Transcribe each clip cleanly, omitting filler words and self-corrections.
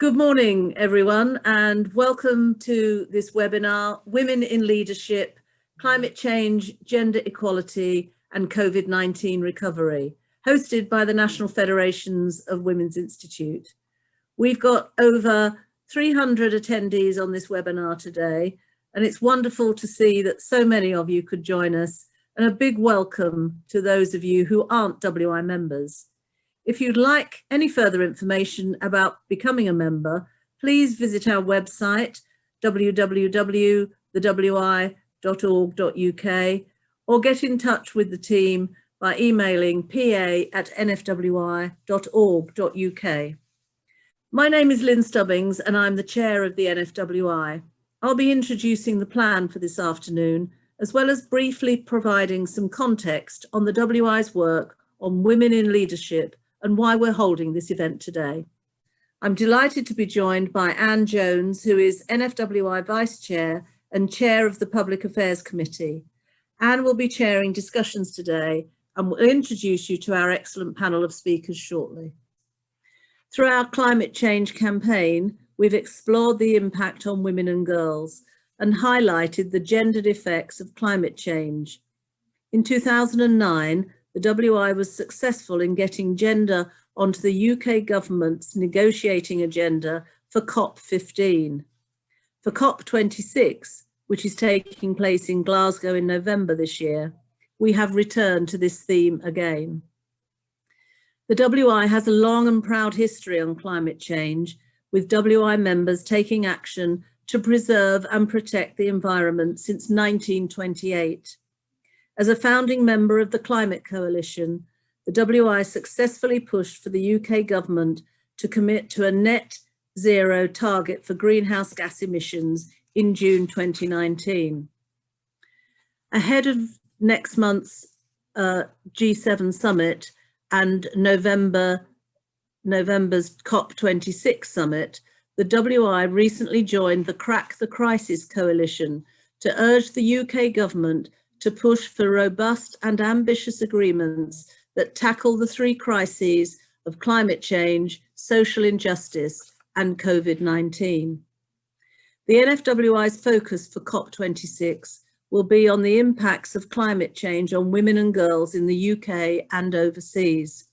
Good morning, everyone, and welcome to this webinar, Women in Leadership, Climate Change, Gender Equality and COVID-19 Recovery, hosted by the National Federations of Women's Institute. We've got over 300 attendees on this webinar today, and it's wonderful to see that so many of you could join us, and a big welcome to those of you who aren't WI members. If you'd like any further information about becoming a member, please visit our website, www.thewi.org.uk, or get in touch with the team by emailing pa@nfwi.org.uk. My name is Lynn Stubbings and I'm the chair of the NFWI. I'll be introducing the plan for this afternoon, as well as briefly providing some context on the WI's work on women in leadership and why we're holding this event today. I'm delighted to be joined by Anne Jones, who is NFWI Vice Chair and Chair of the Public Affairs Committee. Anne will be chairing discussions today and will introduce you to our excellent panel of speakers shortly. Through our climate change campaign, we've explored the impact on women and girls and highlighted the gendered effects of climate change. In 2009, the WI was successful in getting gender onto the UK government's negotiating agenda for COP15. For COP26, which is taking place in Glasgow in November this year, we have returned to this theme again. The WI has a long and proud history on climate change, with WI members taking action to preserve and protect the environment since 1928. As a founding member of the Climate Coalition, the WI successfully pushed for the UK government to commit to a net zero target for greenhouse gas emissions in June 2019. Ahead of next month's G7 summit and November's COP26 summit, the WI recently joined the Crack the Crisis Coalition to urge the UK government to push for robust and ambitious agreements that tackle the three crises of climate change, social injustice, and COVID-19. The NFWI's focus for COP26 will be on the impacts of climate change on women and girls in the UK and overseas.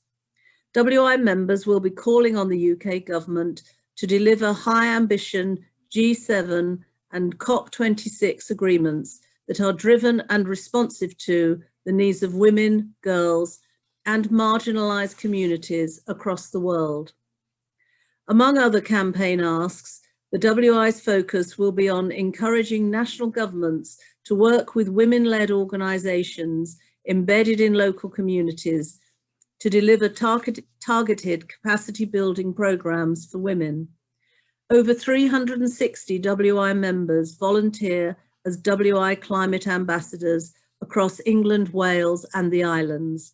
WI members will be calling on the UK government to deliver high ambition G7 and COP26 agreements that are driven and responsive to the needs of women, girls, and marginalised communities across the world. Among other campaign asks, the WI's focus will be on encouraging national governments to work with women-led organisations embedded in local communities to deliver targeted capacity building programmes for women. Over 360 WI members volunteer as WI climate ambassadors across England, Wales and the islands,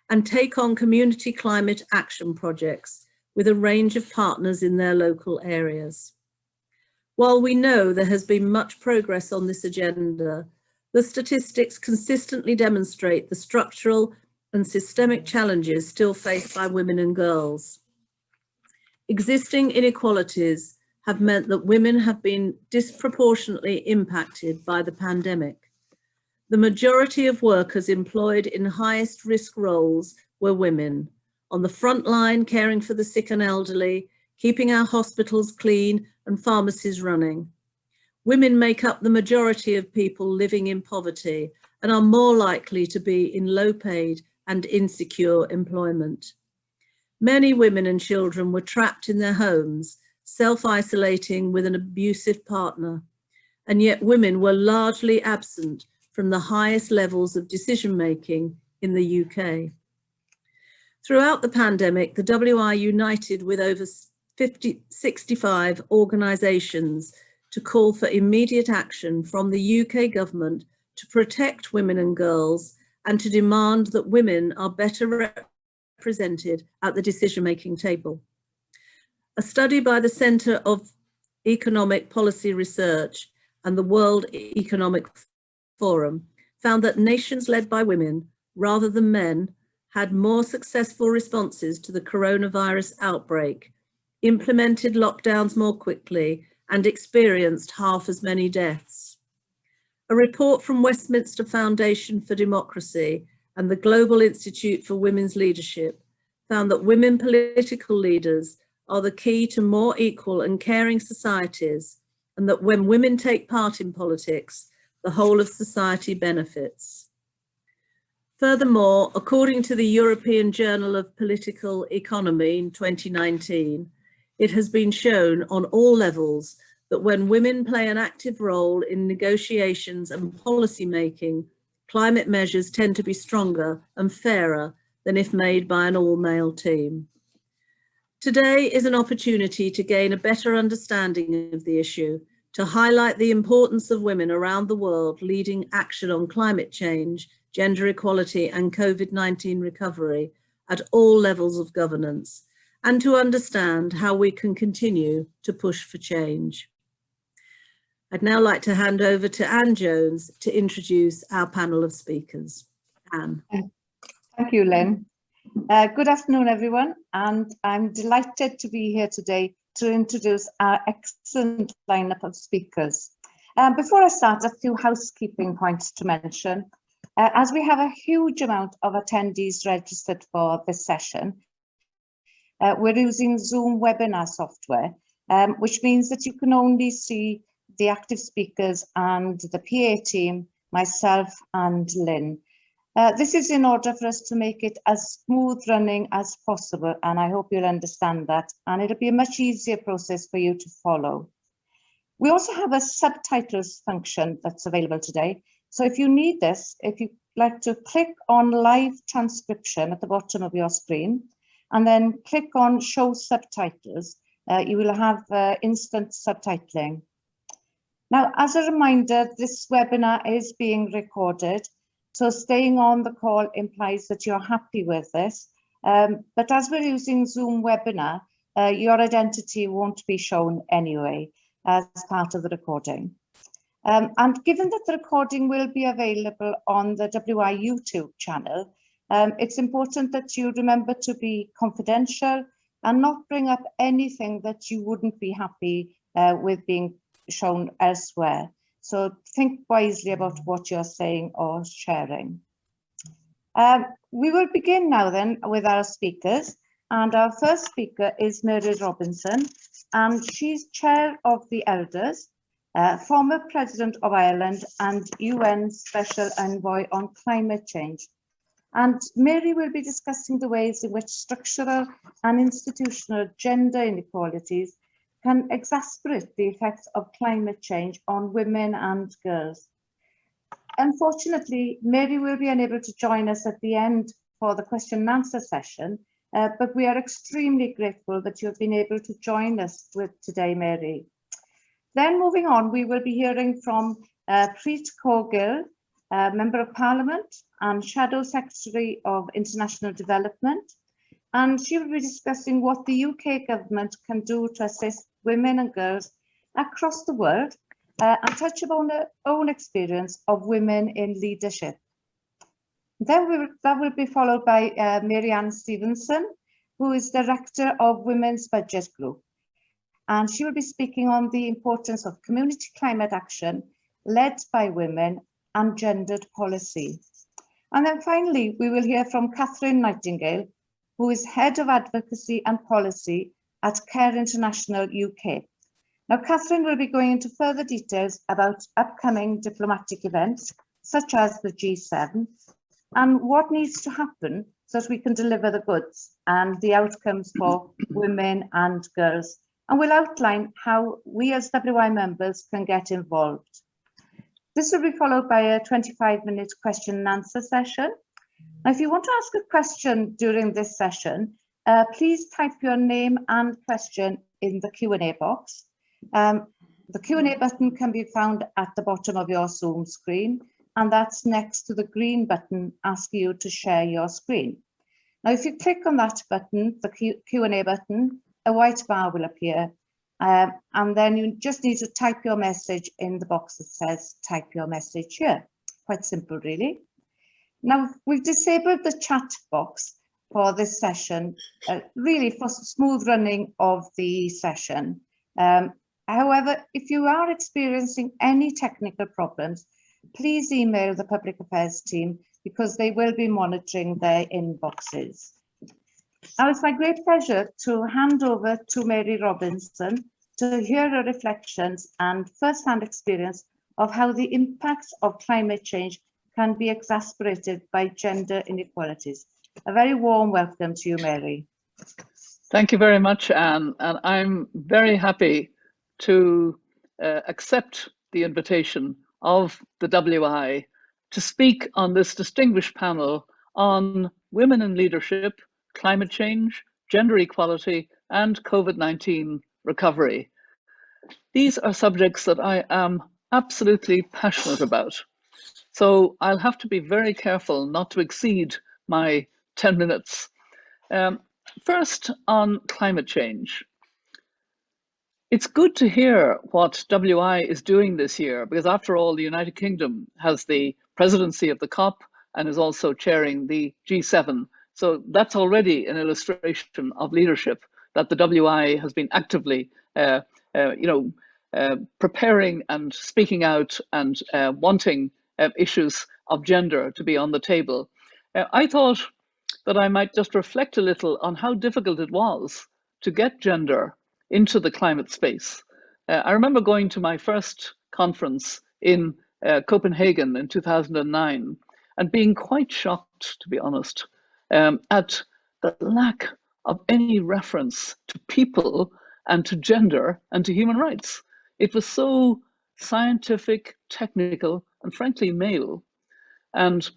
and take on community climate action projects with a range of partners in their local areas. While we know there has been much progress on this agenda, the statistics consistently demonstrate the structural and systemic challenges still faced by women and girls. Existing inequalities have meant that women have been disproportionately impacted by the pandemic. The majority of workers employed in highest risk roles were women, on the front line caring for the sick and elderly, keeping our hospitals clean and pharmacies running. Women make up the majority of people living in poverty and are more likely to be in low paid and insecure employment. Many women and children were trapped in their homes, self-isolating with an abusive partner, and yet women were largely absent from the highest levels of decision-making in the UK. Throughout the pandemic, the WI united with over 65 organisations to call for immediate action from the UK government to protect women and girls and to demand that women are better represented at the decision-making table. A study by the Centre of Economic Policy Research and the World Economic Forum found that nations led by women rather than men had more successful responses to the coronavirus outbreak implemented lockdowns more quickly, and experienced half as many deaths. A report from Westminster Foundation for Democracy and the Global Institute for Women's Leadership found that women political leaders are the key to more equal and caring societies, and that when women take part in politics, the whole of society benefits. Furthermore, according to the European Journal of Political Economy in 2019, it has been shown on all levels that when women play an active role in negotiations and policy making, climate measures tend to be stronger and fairer than if made by an all-male team. Today is an opportunity to gain a better understanding of the issue, to highlight the importance of women around the world leading action on climate change, gender equality and COVID-19 recovery at all levels of governance, and to understand how we can continue to push for change. I'd now like to hand over to Anne Jones to introduce our panel of speakers. Anne. Thank you, Lynn. Good afternoon, everyone, and I'm delighted to be here today to introduce our excellent lineup of speakers. Before I start, a few housekeeping points to mention. As we have a huge amount of attendees registered for this session, we're using Zoom webinar software, which means that you can only see the active speakers and the PA team, myself and Lynn. This is in order for us to make it as smooth running as possible, and I hope you'll understand that, and it'll be a much easier process for you to follow. We also have a subtitles function that's available today. So if you need this, if you'd like to click on live transcription at the bottom of your screen, and then click on show subtitles, you will have instant subtitling. Now, as a reminder, this webinar is being recorded. So staying on the call implies that you're happy with this. But as we're using Zoom webinar, your identity won't be shown anyway as part of the recording. And given that the recording will be available on the WI YouTube channel, it's important that you remember to be confidential and not bring up anything that you wouldn't be happy with being shown elsewhere. So think wisely about what you're saying or sharing. We will begin now then with our speakers. And our first speaker is Mary Robinson, and she's chair of the Elders, former President of Ireland and UN Special Envoy on Climate Change. And Mary will be discussing the ways in which structural and institutional gender inequalities can exacerbate the effects of climate change on women and girls. Unfortunately, Mary will be unable to join us at the end for the question and answer session, but we are extremely grateful that you have been able to join us today, Mary. Then moving on, we will be hearing from Preet Kaur Gill, Member of Parliament and Shadow Secretary of International Development. And she will be discussing what the UK government can do to assist women and girls across the world and touch upon their own experience of women in leadership. Then that will be followed by Mary Stephenson, who is Director of Women's Budget Group. And she will be speaking on the importance of community climate action led by women and gendered policy. And then finally, we will hear from Katherine Nightingale, who is Head of Advocacy and Policy at CARE International UK. Now, Katherine will be going into further details about upcoming diplomatic events, such as the G7, and what needs to happen so that we can deliver the goods and the outcomes for women and girls. And we'll outline how we as WI members can get involved. This will be followed by a 25-minute question and answer session. Now, if you want to ask a question during this session, please type your name and question in the Q&A box. The Q&A button can be found at the bottom of your Zoom screen, and that's next to the green button asking you to share your screen. Now, if you click on that button, the Q&A button, a white bar will appear, and then you just need to type your message in the box that says type your message here. Quite simple, really. Now, we've disabled the chat box, for this session, really for smooth running of the session. However, if you are experiencing any technical problems, please email the Public Affairs team because they will be monitoring their inboxes. Now it's my great pleasure to hand over to Mary Robinson to hear her reflections and first-hand experience of how the impacts of climate change can be exacerbated by gender inequalities. A very warm welcome to you, Mary. Thank you very much, Anne, and I'm very happy to accept the invitation of the WI to speak on this distinguished panel on women in leadership, climate change, gender equality, and COVID-19 recovery. These are subjects that I am absolutely passionate about. So I'll have to be very careful not to exceed my 10 minutes. First, on climate change. It's good to hear what WI is doing this year, because after all, the United Kingdom has the presidency of the COP and is also chairing the G7. So that's already an illustration of leadership, that the WI has been actively preparing and speaking out and wanting issues of gender to be on the table. I thought that I might just reflect a little on how difficult it was to get gender into the climate space. I remember going to my first conference in Copenhagen in 2009 and being quite shocked, to be honest, at the lack of any reference to people and to gender and to human rights. It was so scientific, technical, and frankly male. And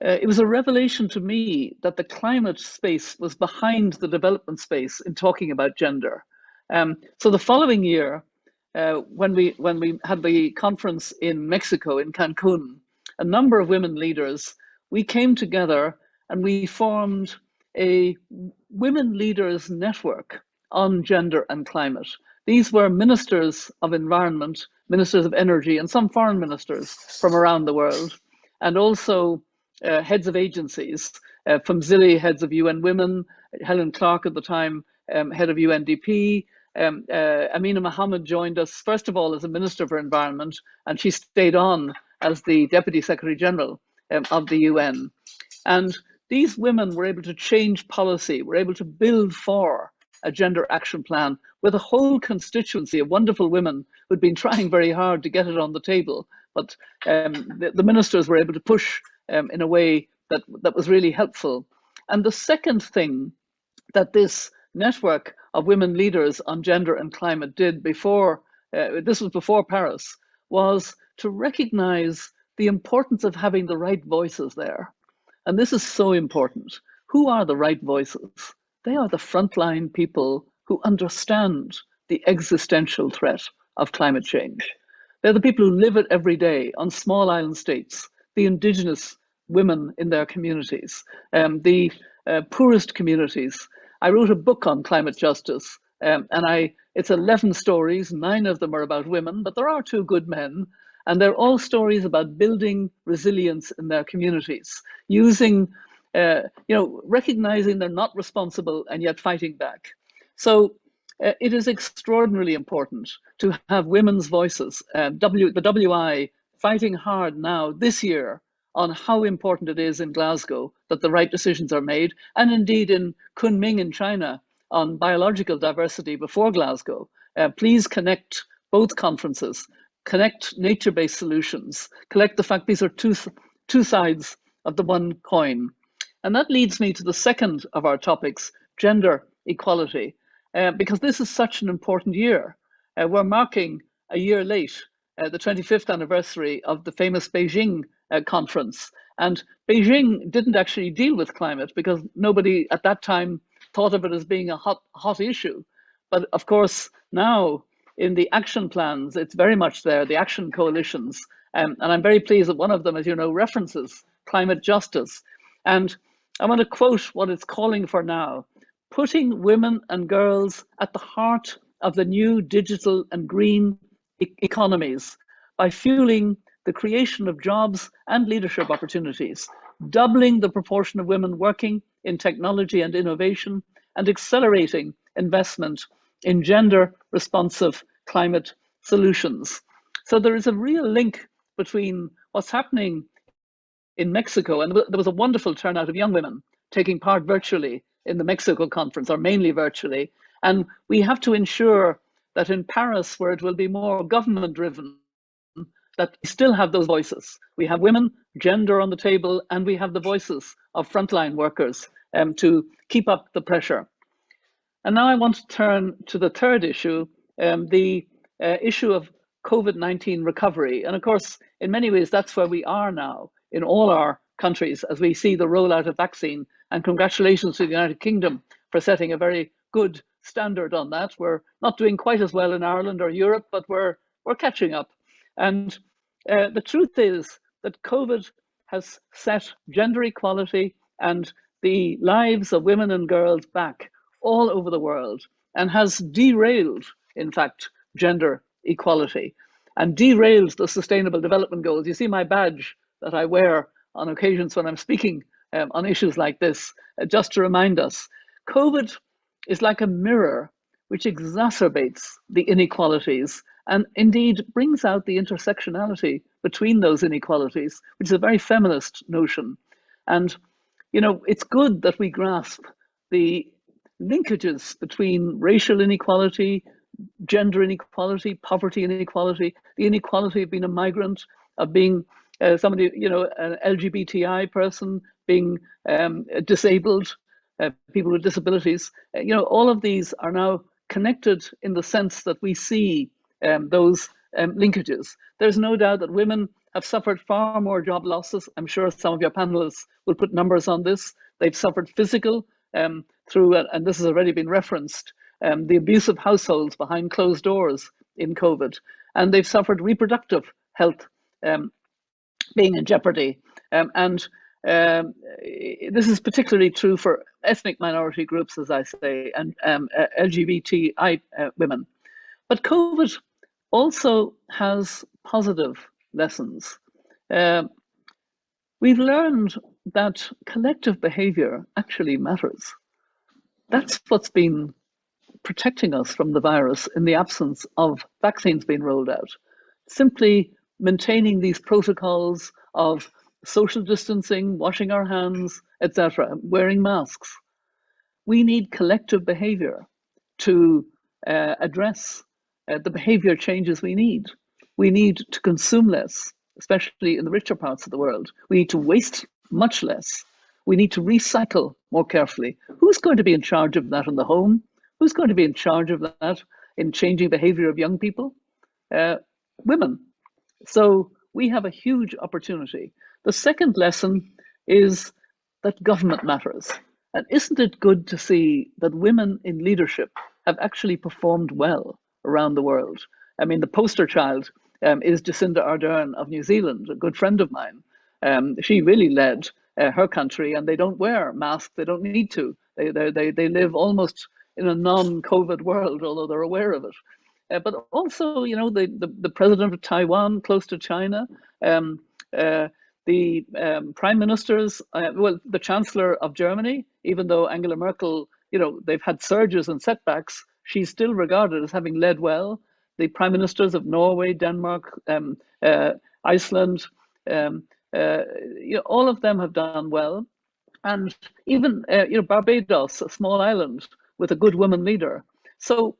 it was a revelation to me that the climate space was behind the development space in talking about gender. So the following year, when we had the conference in Mexico, in Cancun, a number of women leaders, we came together and we formed a women leaders network on gender and climate. These were ministers of environment, ministers of energy, and some foreign ministers from around the world, and also heads of agencies, from Zilli, heads of UN Women, Helen Clark at the time, head of UNDP. Amina Mohammed joined us, first of all, as a Minister for Environment, and she stayed on as the Deputy Secretary General of the UN. And these women were able to change policy, were able to build for a gender action plan with a whole constituency of wonderful women who'd been trying very hard to get it on the table. But the ministers were able to push in a way that was really helpful. And the second thing that this network of women leaders on gender and climate did before, this was before Paris, was to recognize the importance of having the right voices there. And this is so important. Who are the right voices? They are the frontline people who understand the existential threat of climate change. They're the people who live it every day on small island states, the indigenous women in their communities, the poorest communities. I wrote a book on climate justice, and it's 11 stories, 9 of them are about women, but there are 2 good men, and they're all stories about building resilience in their communities, using, recognizing they're not responsible and yet fighting back. So it is extraordinarily important to have women's voices, the WI fighting hard now this year on how important it is in Glasgow that the right decisions are made, and indeed in Kunming in China on biological diversity before Glasgow. Please connect both conferences, connect nature-based solutions, collect the fact these are two sides of the one coin. And that leads me to the second of our topics, gender equality, because this is such an important year. We're marking a year late, the 25th anniversary of the famous Beijing conference. And Beijing didn't actually deal with climate because nobody at that time thought of it as being a hot issue. But of course, now in the action plans, it's very much there, the action coalitions. And I'm very pleased that one of them, as you know, references climate justice. And I want to quote what it's calling for now: putting women and girls at the heart of the new digital and green economies by fueling the creation of jobs and leadership opportunities, doubling the proportion of women working in technology and innovation, and accelerating investment in gender responsive climate solutions. So there is a real link between what's happening in Mexico, and there was a wonderful turnout of young women taking part virtually in the Mexico conference, or mainly virtually. And we have to ensure that in Paris, where it will be more government driven, that we still have those voices. We have women, gender on the table, and we have the voices of frontline workers to keep up the pressure. And now I want to turn to the third issue, the issue of COVID-19 recovery. And of course, in many ways, that's where we are now in all our countries as we see the rollout of vaccine. And congratulations to the United Kingdom for setting a very good standard on that. We're not doing quite as well in Ireland or Europe, but we're catching up. And the truth is that COVID has set gender equality and the lives of women and girls back all over the world, and has derailed, in fact, gender equality and derailed the Sustainable Development Goals. You see my badge that I wear on occasions when I'm speaking on issues like this, just to remind us. COVID is like a mirror which exacerbates the inequalities and indeed brings out the intersectionality between those inequalities, which is a very feminist notion. And, you know, it's good that we grasp the linkages between racial inequality, gender inequality, poverty inequality, the inequality of being a migrant, of being somebody, you know, an LGBTI person, being disabled, people with disabilities. You know, all of these are now connected in the sense that we see those linkages. There's no doubt that women have suffered far more job losses. I'm sure some of your panelists will put numbers on this. They've suffered physical through, and this has already been referenced, the abuse of households behind closed doors in COVID. And they've suffered reproductive health being in jeopardy. This is particularly true for ethnic minority groups, as I say, and LGBTI women. But COVID also has positive lessons. We've learned that collective behavior actually matters. That's what's been protecting us from the virus in the absence of vaccines being rolled out. Simply maintaining these protocols of social distancing, washing our hands, etc., wearing masks. We need collective behavior to address the behavior changes we need. We need to consume less, especially in the richer parts of the world. We need to waste much less. We need to recycle more carefully. Who's going to be in charge of that in the home? Who's going to be in charge of that in changing behavior of young people? Women. So we have a huge opportunity. The second lesson is that government matters. And isn't it good to see that women in leadership have actually performed well around the world? I mean, the poster child is Jacinda Ardern of New Zealand, a good friend of mine. She really led her country, and they don't wear masks. They don't need to. They live almost in a non-COVID world, although they're aware of it. But also, you know, the president of Taiwan, close to China, the prime ministers, well, the chancellor of Germany, even though Angela Merkel, you know, they've had surges and setbacks, she's still regarded as having led well. The prime ministers of Norway, Denmark, Iceland, you know, all of them have done well. And even, you know, Barbados, a small island with a good woman leader. So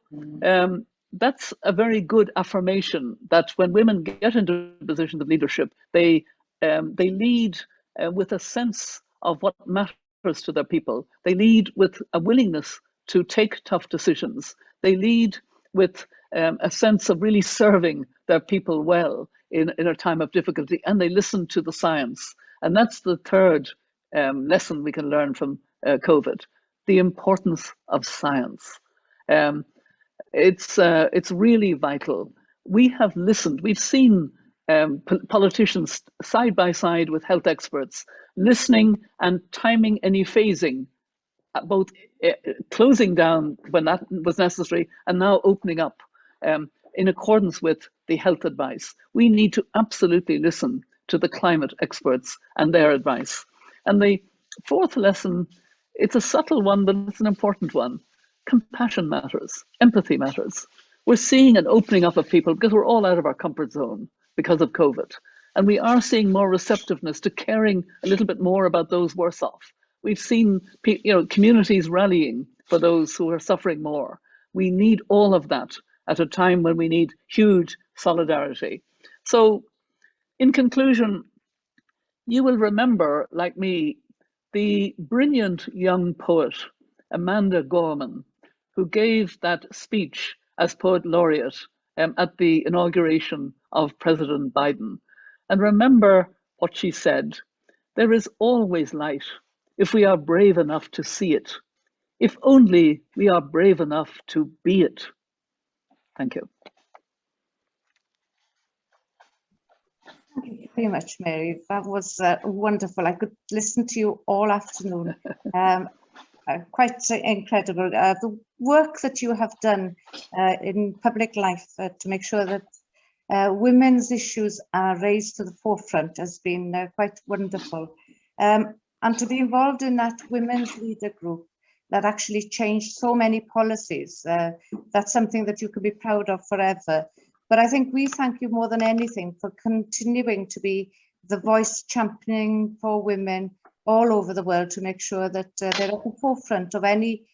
that's a very good affirmation that when women get into positions of leadership, they lead with a sense of what matters to their people. They lead with a willingness to take tough decisions. They lead with a sense of really serving their people well in a time of difficulty, and they listen to the science. And that's the third lesson we can learn from COVID, the importance of science. It's really vital. We have listened, we've seen politicians side by side with health experts, listening and timing any phasing, both closing down when that was necessary and now opening up in accordance with the health advice. We need to absolutely listen to the climate experts and their advice. And the fourth lesson It's a subtle one, but it's an important one. Compassion matters. Empathy matters. We're seeing an opening up of people because we're all out of our comfort zone because of COVID. And we are seeing more receptiveness to caring a little bit more about those worse off. We've seen communities rallying for those who are suffering more. We need all of that at a time when we need huge solidarity. So in conclusion, you will remember, like me, the brilliant young poet, Amanda Gorman, who gave that speech as poet laureate at the inauguration of President Biden. And remember what she said: there is always light if we are brave enough to see it, if only we are brave enough to be it. Thank you. Thank you very much, Mary. That was wonderful. I could listen to you all afternoon. Quite incredible. The work that you have done in public life to make sure that women's issues are raised to the forefront has been quite wonderful. And to be involved in that women's leader group that actually changed so many policies, that's something that you can be proud of forever. But I think we thank you more than anything for continuing to be the voice championing for women all over the world to make sure that they're at the forefront of any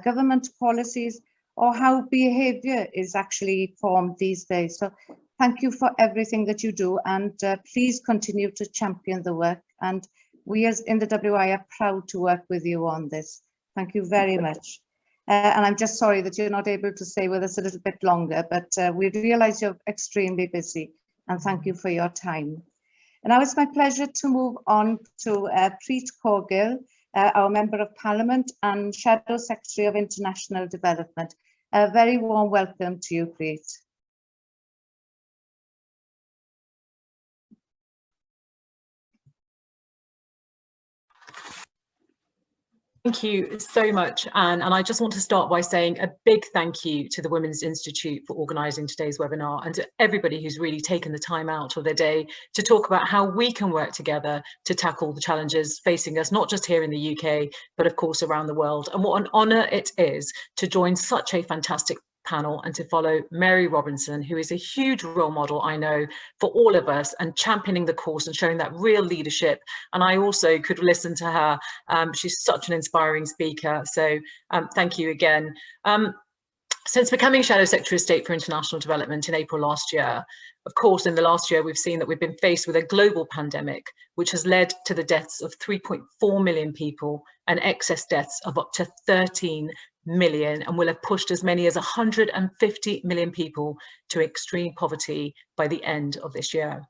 government policies or how behaviour is actually formed these days. So thank you for everything that you do, and please continue to champion the work. And we as in the WI are proud to work with you on this. Thank you very much. And I'm just sorry that you're not able to stay with us a little bit longer, but we realise you're extremely busy, and thank you for your time. And now it's my pleasure to move on to Preet Gill, our Member of Parliament and Shadow Secretary of International Development. A very warm welcome to you, Preet. Thank you so much, Anne. And I just want to start by saying a big thank you to the Women's Institute for organising today's webinar, and to everybody who's really taken the time out of their day to talk about how we can work together to tackle the challenges facing us, not just here in the UK, but of course around the world. And what an honour it is to join such a fantastic panel and to follow Mary Robinson, who is a huge role model, I know, for all of us, and championing the cause and showing that real leadership. And I also could listen to her. She's such an inspiring speaker. So thank you again. Since becoming Shadow Secretary of State for International Development in April last year, of course, in the last year, we've seen that we've been faced with a global pandemic, which has led to the deaths of 3.4 million people and excess deaths of up to 13 million, and will have pushed as many as 150 million people to extreme poverty by the end of this year.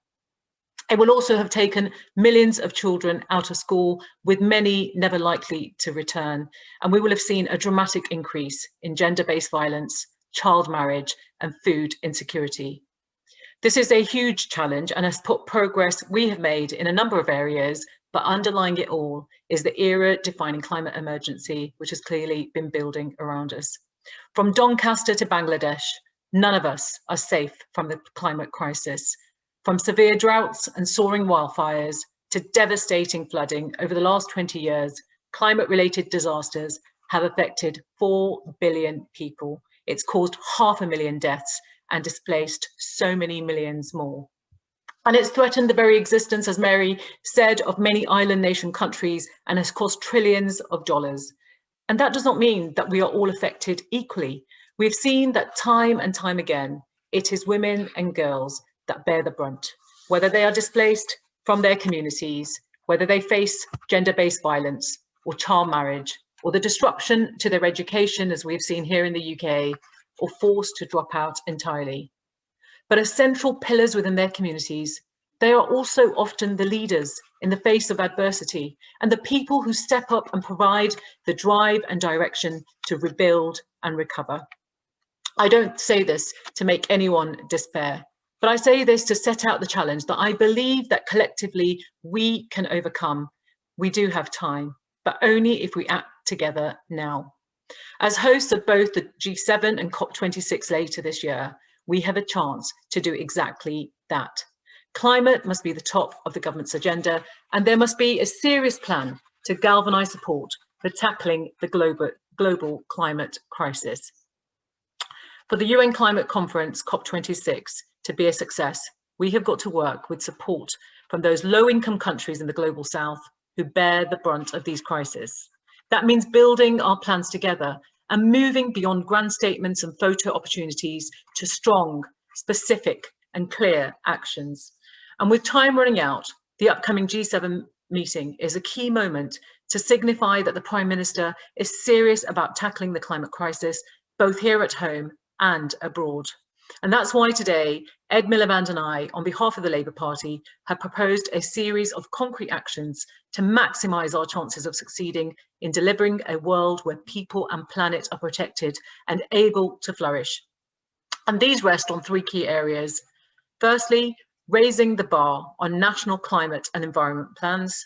It will also have taken millions of children out of school, with many never likely to return. And we will have seen a dramatic increase in gender-based violence, child marriage, and food insecurity. This is a huge challenge and has put progress we have made in a number of areas, but underlying it all is the era-defining climate emergency, which has clearly been building around us. From Doncaster to Bangladesh, none of us are safe from the climate crisis. From severe droughts and soaring wildfires to devastating flooding over the last 20 years, climate-related disasters have affected 4 billion people. It's caused 500,000 deaths and displaced so many millions more. And it's threatened the very existence, as Mary said, of many island nation countries, and has cost trillions of dollars. And that does not mean that we are all affected equally. We've seen that time and time again, it is women and girls that bear the brunt, whether they are displaced from their communities, whether they face gender-based violence or child marriage, or the disruption to their education, as we've seen here in the UK, or forced to drop out entirely. But as central pillars within their communities, they are also often the leaders in the face of adversity, and the people who step up and provide the drive and direction to rebuild and recover. I don't say this to make anyone despair, but I say this to set out the challenge that I believe that collectively we can overcome. We do have time, but only if we act together now. As hosts of both the G7 and COP26 later this year, we have a chance to do exactly that. Climate must be the top of the government's agenda, and there must be a serious plan to galvanise support for tackling the global climate crisis. For the UN Climate Conference, COP26, to be a success, we have got to work with support from those low-income countries in the global south who bear the brunt of these crises. That means building our plans together and moving beyond grand statements and photo opportunities to strong, specific and clear actions. And with time running out, the upcoming G7 meeting is a key moment to signify that the Prime Minister is serious about tackling the climate crisis, both here at home and abroad. And that's why today, Ed Miliband and I, on behalf of the Labour Party, have proposed a series of concrete actions to maximise our chances of succeeding in delivering a world where people and planet are protected and able to flourish. And these rest on three key areas. Firstly, raising the bar on national climate and environment plans,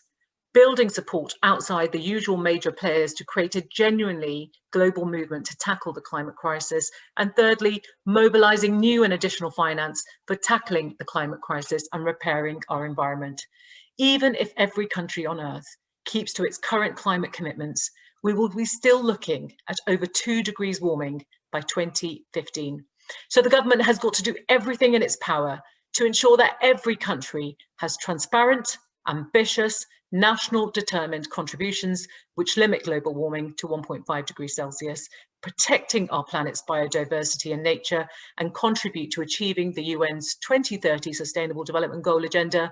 building support outside the usual major players to create a genuinely global movement to tackle the climate crisis, and thirdly, mobilising new and additional finance for tackling the climate crisis and repairing our environment. Even if every country on Earth keeps to its current climate commitments, we will be still looking at over 2 degrees warming by 2015. So the government has got to do everything in its power to ensure that every country has transparent, ambitious, national determined contributions which limit global warming to 1.5 degrees Celsius, protecting our planet's biodiversity and nature, and contribute to achieving the UN's 2030 Sustainable Development Goal agenda,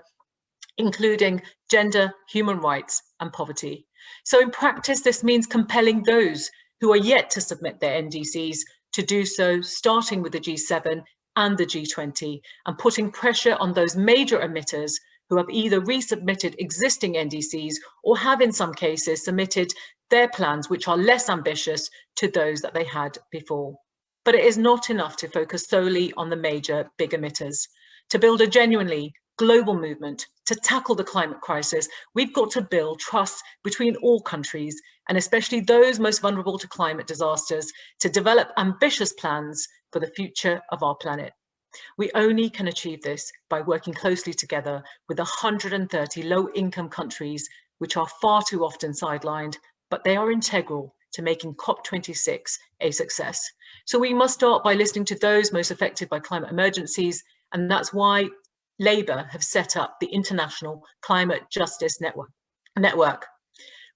including gender, human rights and poverty. So in practice, this means compelling those who are yet to submit their NDCs to do so, starting with the G7 and the G20, and putting pressure on those major emitters who have either resubmitted existing NDCs or have in some cases submitted their plans which are less ambitious to those that they had before. But it is not enough to focus solely on the major big emitters. To build a genuinely global movement to tackle the climate crisis, we've got to build trust between all countries, and especially those most vulnerable to climate disasters, to develop ambitious plans for the future of our planet. We only can achieve this by working closely together with 130 low-income countries, which are far too often sidelined, but they are integral to making COP26 a success. So we must start by listening to those most affected by climate emergencies, and that's why Labour have set up the International Climate Justice Network.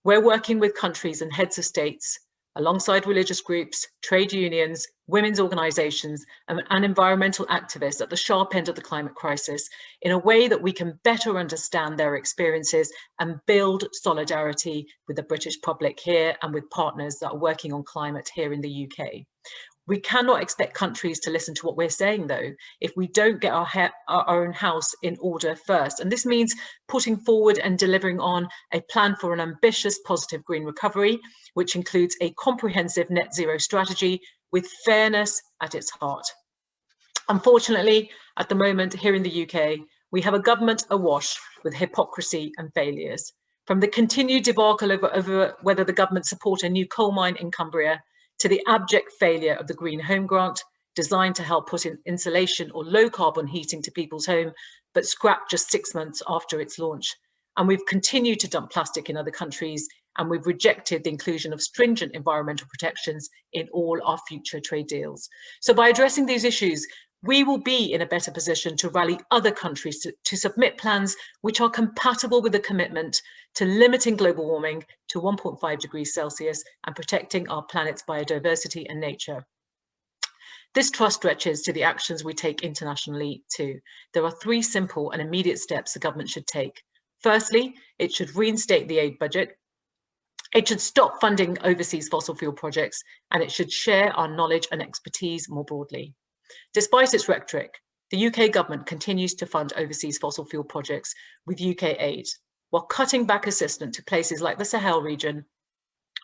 We're working with countries and heads of states, alongside religious groups, trade unions, women's organisations and environmental activists at the sharp end of the climate crisis in a way that we can better understand their experiences and build solidarity with the British public here and with partners that are working on climate here in the UK. We cannot expect countries to listen to what we're saying, though, if we don't get our own house in order first. And this means putting forward and delivering on a plan for an ambitious, positive green recovery, which includes a comprehensive net zero strategy with fairness at its heart. Unfortunately, at the moment here in the UK, we have a government awash with hypocrisy and failures. From the continued debacle over whether the government support a new coal mine in Cumbria, to the abject failure of the Green Home Grant, designed to help put in insulation or low carbon heating to people's home, but scrapped just 6 months after its launch. And we've continued to dump plastic in other countries, and we've rejected the inclusion of stringent environmental protections in all our future trade deals. So by addressing these issues, we will be in a better position to rally other countries to submit plans which are compatible with the commitment to limiting global warming to 1.5 degrees Celsius and protecting our planet's biodiversity and nature. This trust stretches to the actions we take internationally too. There are 3 simple and immediate steps the government should take. Firstly, it should reinstate the aid budget. It should stop funding overseas fossil fuel projects, and it should share our knowledge and expertise more broadly. Despite its rhetoric, the UK government continues to fund overseas fossil fuel projects with UK aid, while cutting back assistance to places like the Sahel region,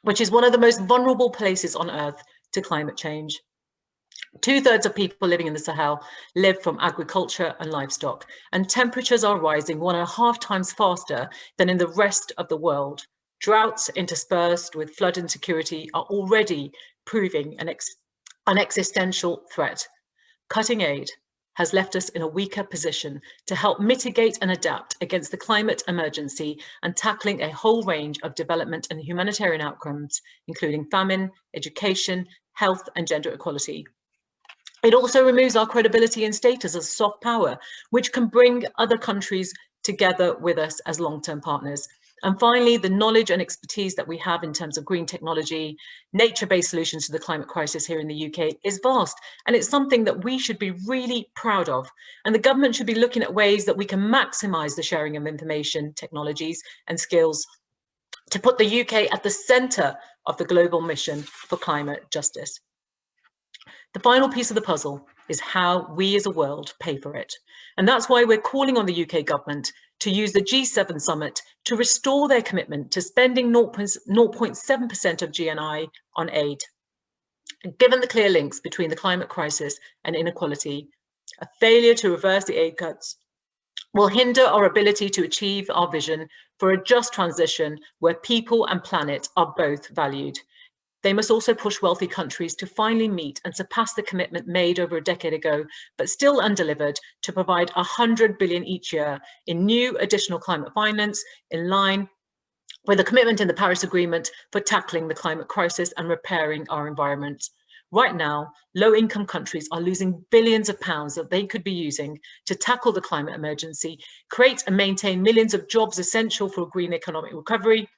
which is one of the most vulnerable places on Earth to climate change. 2/3 of people living in the Sahel live from agriculture and livestock, and temperatures are rising 1.5 times faster than in the rest of the world. Droughts interspersed with flood insecurity are already proving an existential threat. Cutting aid has left us in a weaker position to help mitigate and adapt against the climate emergency and tackling a whole range of development and humanitarian outcomes, including famine, education, health, and gender equality. It also removes our credibility and status as soft power, which can bring other countries together with us as long-term partners. And finally, the knowledge and expertise that we have in terms of green technology, nature-based solutions to the climate crisis here in the UK is vast. And it's something that we should be really proud of. And the government should be looking at ways that we can maximise the sharing of information, technologies and skills to put the UK at the centre of the global mission for climate justice. The final piece of the puzzle is how we as a world pay for it. And that's why we're calling on the UK government to use the G7 summit to restore their commitment to spending 0.7% of GNI on aid. And given the clear links between the climate crisis and inequality, a failure to reverse the aid cuts will hinder our ability to achieve our vision for a just transition where people and planet are both valued. They must also push wealthy countries to finally meet and surpass the commitment made over a decade ago, but still undelivered, to provide 100 billion each year in new additional climate finance in line with the commitment in the Paris Agreement for tackling the climate crisis and repairing our environment. Right now, low-income countries are losing billions of pounds that they could be using to tackle the climate emergency, create and maintain millions of jobs essential for a green economic recovery,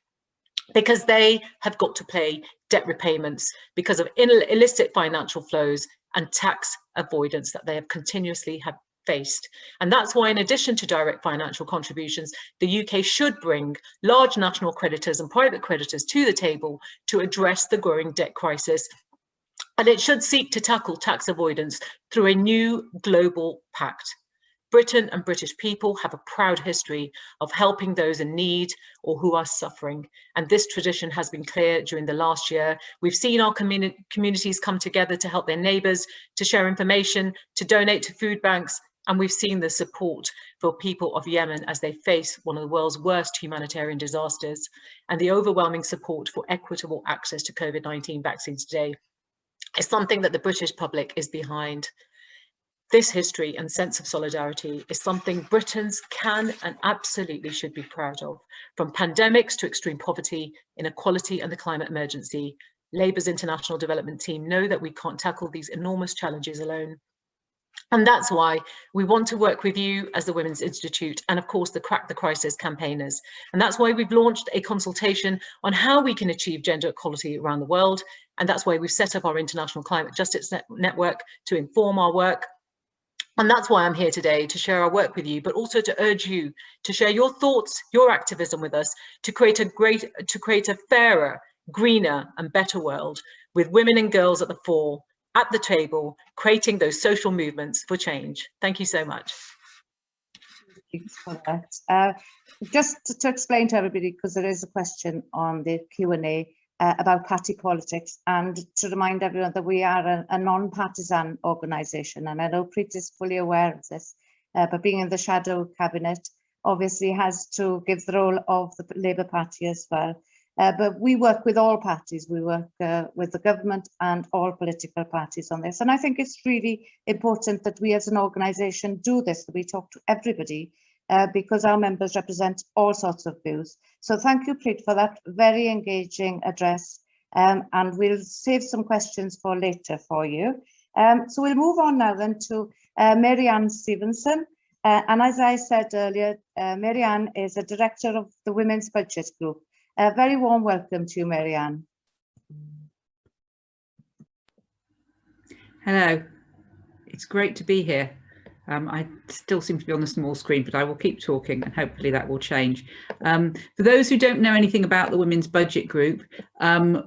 because they have got to pay debt repayments because of illicit financial flows and tax avoidance that they have continuously faced. And that's why, in addition to direct financial contributions, the UK should bring large national creditors and private creditors to the table to address the growing debt crisis. And it should seek to tackle tax avoidance through a new global pact. Britain and British people have a proud history of helping those in need or who are suffering. And this tradition has been clear during the last year. We've seen our communities come together to help their neighbours, to share information, to donate to food banks. And we've seen the support for people of Yemen as they face one of the world's worst humanitarian disasters, and the overwhelming support for equitable access to COVID-19 vaccines today is something that the British public is behind. This history and sense of solidarity is something Britons can and absolutely should be proud of. From pandemics to extreme poverty, inequality and the climate emergency, Labour's international development team know that we can't tackle these enormous challenges alone. And that's why we want to work with you as the Women's Institute and, of course, the Crack the Crisis campaigners. And that's why we've launched a consultation on how we can achieve gender equality around the world. And that's why we've set up our International Climate Justice Network to inform our work. And that's why I'm here today, to share our work with you, but also to urge you to share your thoughts, your activism with us, to create a fairer, greener and better world with women and girls at the fore, at the table, creating those social movements for change. Thank you so much. Thanks for that. Just to explain to everybody, because there is a question on the Q&A about party politics, and to remind everyone that we are a non-partisan organisation, and I know Preet is fully aware of this, but being in the shadow cabinet obviously has to give the role of the Labour Party as well. But we work with all parties, we work with the government and all political parties on this. And I think it's really important that we as an organisation do this, that we talk to everybody, because our members represent all sorts of views. So thank you, Preet, for that very engaging address. And we'll save some questions for later for you. So we'll move on now then to Mary-Ann Stephenson. And as I said earlier, Mary-Ann is a director of the Women's Budget Group. A very warm welcome to you, Mary-Ann. Hello, it's great to be here. I still seem to be on the small screen, but I will keep talking and hopefully that will change. For those who don't know anything about the Women's Budget Group,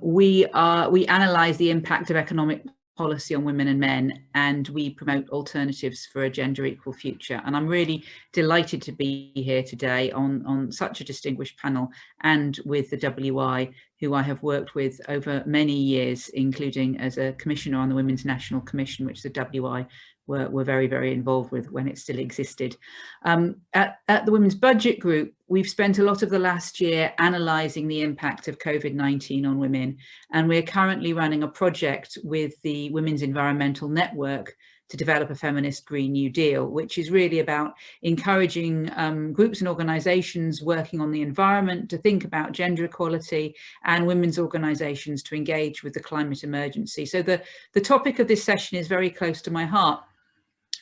we analyse the impact of economic policy on women and men, and we promote alternatives for a gender equal future. And I'm really delighted to be here today on such a distinguished panel, and with the WI, who I have worked with over many years, including as a commissioner on the Women's National Commission, which the WI were very, very involved with when it still existed. At the Women's Budget Group, we've spent a lot of the last year analysing the impact of COVID-19 on women, and we're currently running a project with the Women's Environmental Network to develop a feminist Green New Deal, which is really about encouraging groups and organisations working on the environment to think about gender equality, and women's organisations to engage with the climate emergency. So the topic of this session is very close to my heart.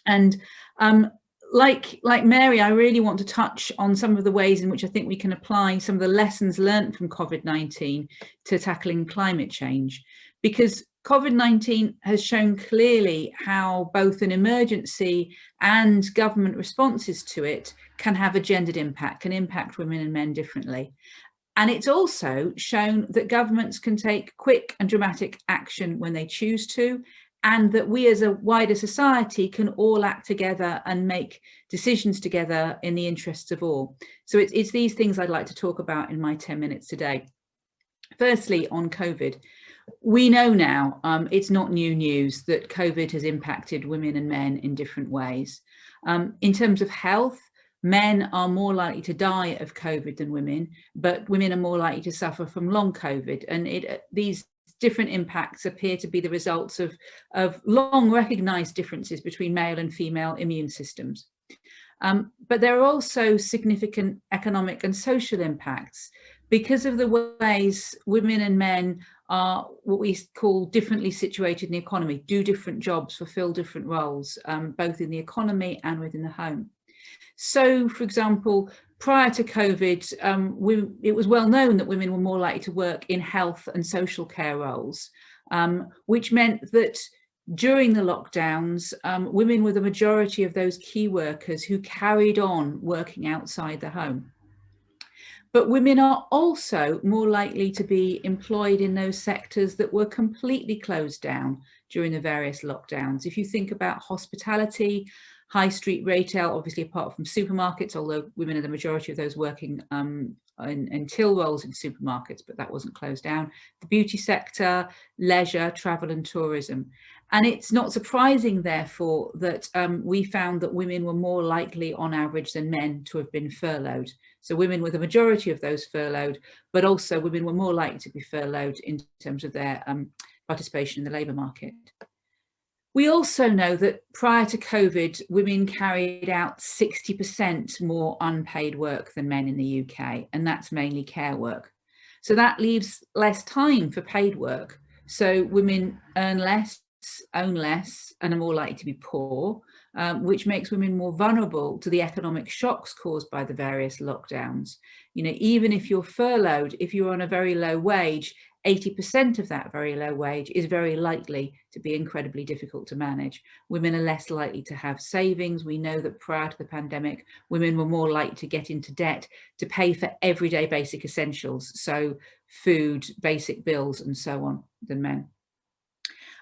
And like Mary, I really want to touch on some of the ways in which I think we can apply some of the lessons learned from COVID-19 to tackling climate change, because COVID-19 has shown clearly how both an emergency and government responses to it can have a gendered impact, can impact women and men differently. And it's also shown that governments can take quick and dramatic action when they choose to, and that we as a wider society can all act together and make decisions together in the interests of all. So it's these things I'd like to talk about in my 10 minutes today. Firstly, on COVID, we know now, it's not new news, that COVID has impacted women and men in different ways. In terms of health, men are more likely to die of COVID than women, but women are more likely to suffer from long COVID. And these different impacts appear to be the results of long recognised differences between male and female immune systems. But there are also significant economic and social impacts because of the ways women and men are what we call differently situated in the economy, do different jobs, fulfil different roles, both in the economy and within the home. So, for example, prior to COVID, it was well known that women were more likely to work in health and social care roles, which meant that during the lockdowns, women were the majority of those key workers who carried on working outside the home. But women are also more likely to be employed in those sectors that were completely closed down during the various lockdowns. If you think about hospitality, high street retail, obviously apart from supermarkets, although women are the majority of those working in till roles in supermarkets, but that wasn't closed down. The beauty sector, leisure, travel and tourism. And it's not surprising, therefore, that we found that women were more likely on average than men to have been furloughed. So women were the majority of those furloughed, but also women were more likely to be furloughed in terms of their participation in the labour market. We also know that prior to COVID, women carried out 60% more unpaid work than men in the UK, and that's mainly care work. So that leaves less time for paid work. So women earn less, own less, and are more likely to be poor, which makes women more vulnerable to the economic shocks caused by the various lockdowns. You know, even if you're furloughed, if you're on a very low wage, 80% of that very low wage is very likely to be incredibly difficult to manage. Women are less likely to have savings. We know that prior to the pandemic, women were more likely to get into debt to pay for everyday basic essentials, so food, basic bills and so on, than men.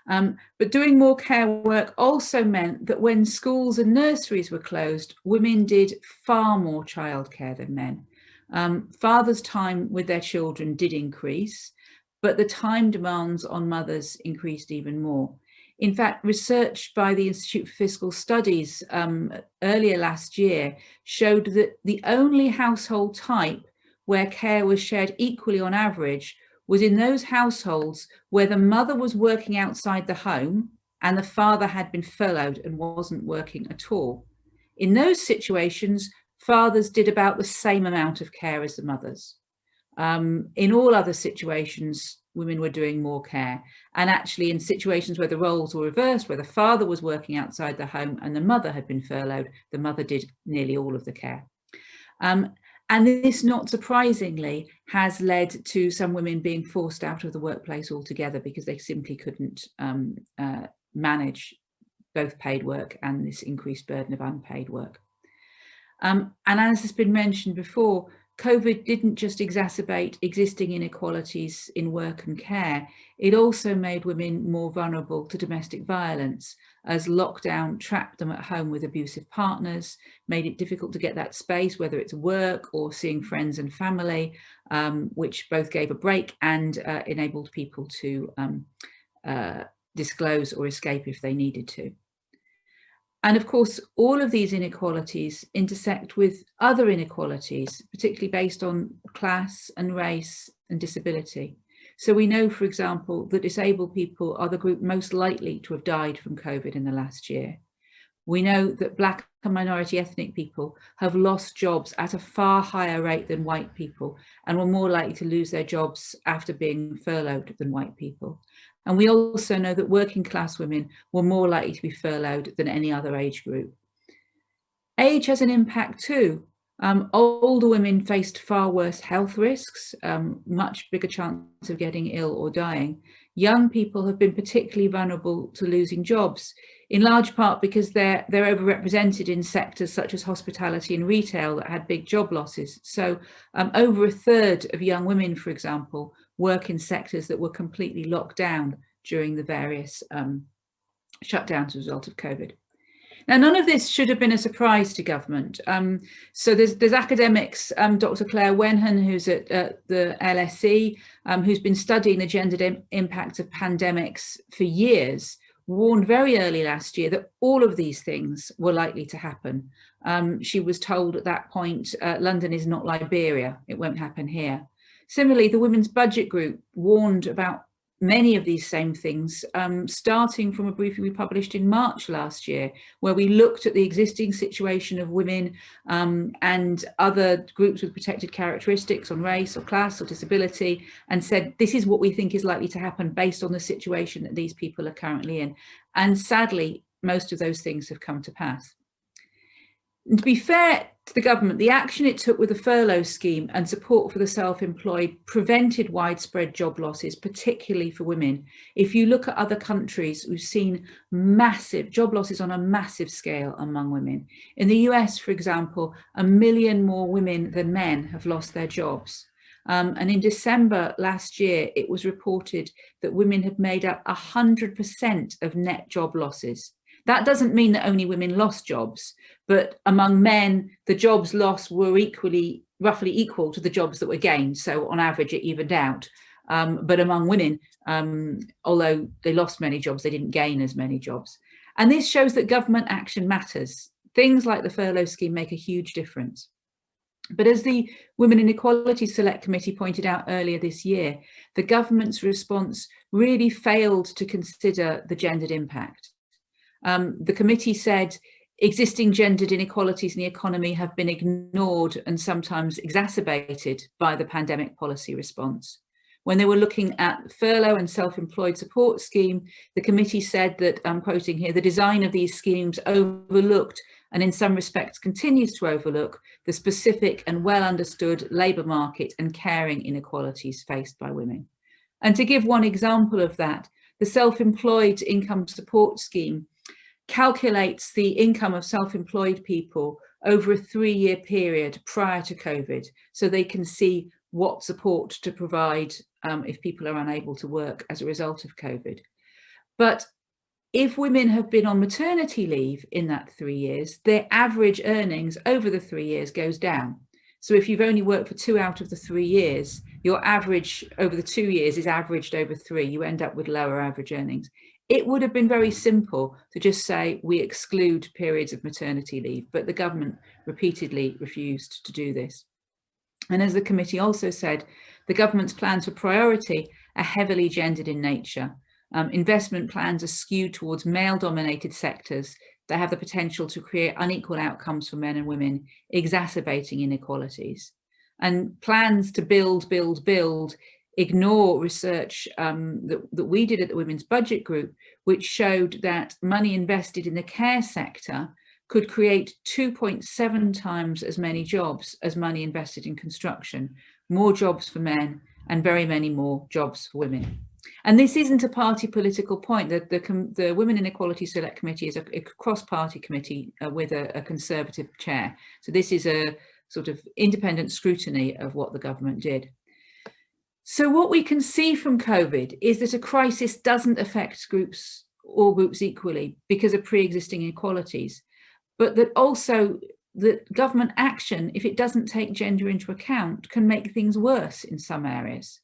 But doing more care work also meant that when schools and nurseries were closed, women did far more childcare than men. Fathers' time with their children did increase, but the time demands on mothers increased even more. In fact, research by the Institute for Fiscal Studies earlier last year showed that the only household type where care was shared equally on average was in those households where the mother was working outside the home and the father had been furloughed and wasn't working at all. In those situations, fathers did about the same amount of care as the mothers. In all other situations, women were doing more care. And actually in situations where the roles were reversed, where the father was working outside the home and the mother had been furloughed, the mother did nearly all of the care. And this, not surprisingly, has led to some women being forced out of the workplace altogether because they simply couldn't manage both paid work and this increased burden of unpaid work. And as has been mentioned before, COVID didn't just exacerbate existing inequalities in work and care, it also made women more vulnerable to domestic violence, as lockdown trapped them at home with abusive partners, made it difficult to get that space, whether it's work or seeing friends and family, which both gave a break and enabled people to disclose or escape if they needed to. And of course, all of these inequalities intersect with other inequalities, particularly based on class and race and disability. So we know, for example, that disabled people are the group most likely to have died from COVID in the last year. We know that Black and minority ethnic people have lost jobs at a far higher rate than white people and were more likely to lose their jobs after being furloughed than white people. And we also know that working class women were more likely to be furloughed than any other age group. Age has an impact too. Older women faced far worse health risks, much bigger chance of getting ill or dying. Young people have been particularly vulnerable to losing jobs, in large part because they're overrepresented in sectors such as hospitality and retail that had big job losses. So over a third of young women, for example, work in sectors that were completely locked down during the various shutdowns as a result of COVID. Now, none of this should have been a surprise to government. So there's academics, Dr. Claire Wenhan, who's at the LSE, who's been studying the gendered impact of pandemics for years, warned very early last year that all of these things were likely to happen. She was told at that point, London is not Liberia, it won't happen here. Similarly, the Women's Budget Group warned about many of these same things, starting from a briefing we published in March last year, where we looked at the existing situation of women and other groups with protected characteristics on race or class or disability, and said, this is what we think is likely to happen based on the situation that these people are currently in. And sadly, most of those things have come to pass. And to be fair to the government, the action it took with the furlough scheme and support for the self-employed prevented widespread job losses, particularly for women. If you look at other countries, we've seen massive job losses on a massive scale among women. In the US, for example, 1 million more women than men have lost their jobs. And in December last year, it was reported that women had made up 100% of net job losses. That doesn't mean that only women lost jobs, but among men, the jobs lost were roughly equal to the jobs that were gained. So on average, it evened out. But among women, although they lost many jobs, they didn't gain as many jobs. And this shows that government action matters. Things like the furlough scheme make a huge difference. But as the Women in Equality Select Committee pointed out earlier this year, the government's response really failed to consider the gendered impact. The committee said existing gendered inequalities in the economy have been ignored and sometimes exacerbated by the pandemic policy response. When they were looking at furlough and self-employed support scheme, the committee said that, I'm quoting here, the design of these schemes overlooked and in some respects continues to overlook the specific and well understood labour market and caring inequalities faced by women. And to give one example of that, the self-employed income support scheme calculates the income of self-employed people over a 3-year period prior to COVID, so they can see what support to provide if people are unable to work as a result of COVID. But if women have been on maternity leave in that 3 years, their average earnings over the 3 years goes down. So if you've only worked for 2 out of the 3 years, your average over the 2 years is averaged over 3. You end up with lower average earnings. It would have been very simple to just say we exclude periods of maternity leave, but the government repeatedly refused to do this. And as the committee also said, the government's plans for priority are heavily gendered in nature. Investment plans are skewed towards male-dominated sectors that have the potential to create unequal outcomes for men and women, exacerbating inequalities. And plans to build ignore research that we did at the Women's Budget Group, which showed that money invested in the care sector could create 2.7 times as many jobs as money invested in construction, more jobs for men and very many more jobs for women. And this isn't a party political point. The Women in Equality Select Committee is a cross-party committee with a Conservative chair. So this is a sort of independent scrutiny of what the government did. So what we can see from COVID is that a crisis doesn't affect all groups equally because of pre-existing inequalities, but that also that government action, if it doesn't take gender into account, can make things worse in some areas.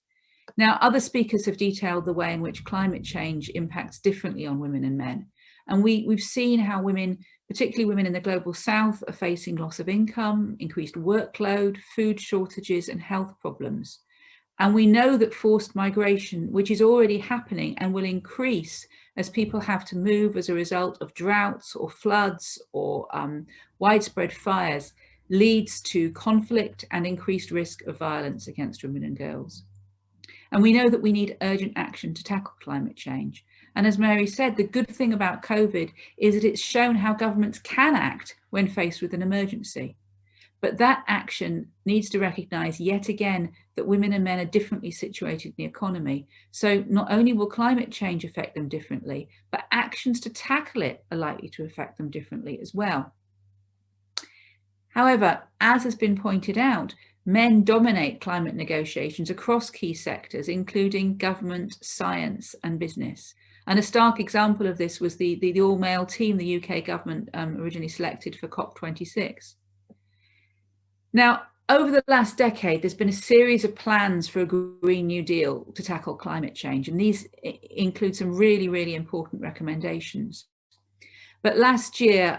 Now, other speakers have detailed the way in which climate change impacts differently on women and men. And we've seen how women, particularly women in the global south, are facing loss of income, increased workload, food shortages and health problems. And we know that forced migration, which is already happening and will increase as people have to move as a result of droughts or floods or widespread fires, leads to conflict and increased risk of violence against women and girls. And we know that we need urgent action to tackle climate change. And as Mary said, the good thing about COVID is that it's shown how governments can act when faced with an emergency. But that action needs to recognise yet again that women and men are differently situated in the economy. So not only will climate change affect them differently, but actions to tackle it are likely to affect them differently as well. However, as has been pointed out, men dominate climate negotiations across key sectors, including government, science and business. And a stark example of this was the all-male team the UK government originally selected for COP26. Now, over the last decade, there's been a series of plans for a Green New Deal to tackle climate change, and these include some really, really important recommendations. But last year,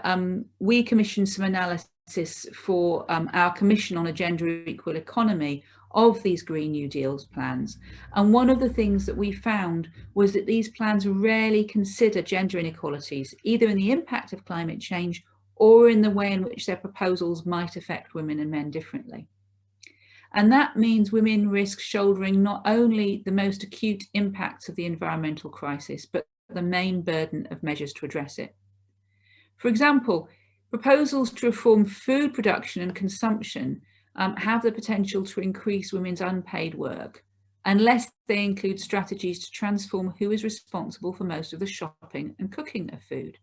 we commissioned some analysis for our Commission on a Gender Equal Economy of these Green New Deal's plans. And one of the things that we found was that these plans rarely consider gender inequalities, either in the impact of climate change or in the way in which their proposals might affect women and men differently. And that means women risk shouldering not only the most acute impacts of the environmental crisis, but the main burden of measures to address it. For example, proposals to reform food production and consumption have the potential to increase women's unpaid work, unless they include strategies to transform who is responsible for most of the shopping and cooking of food.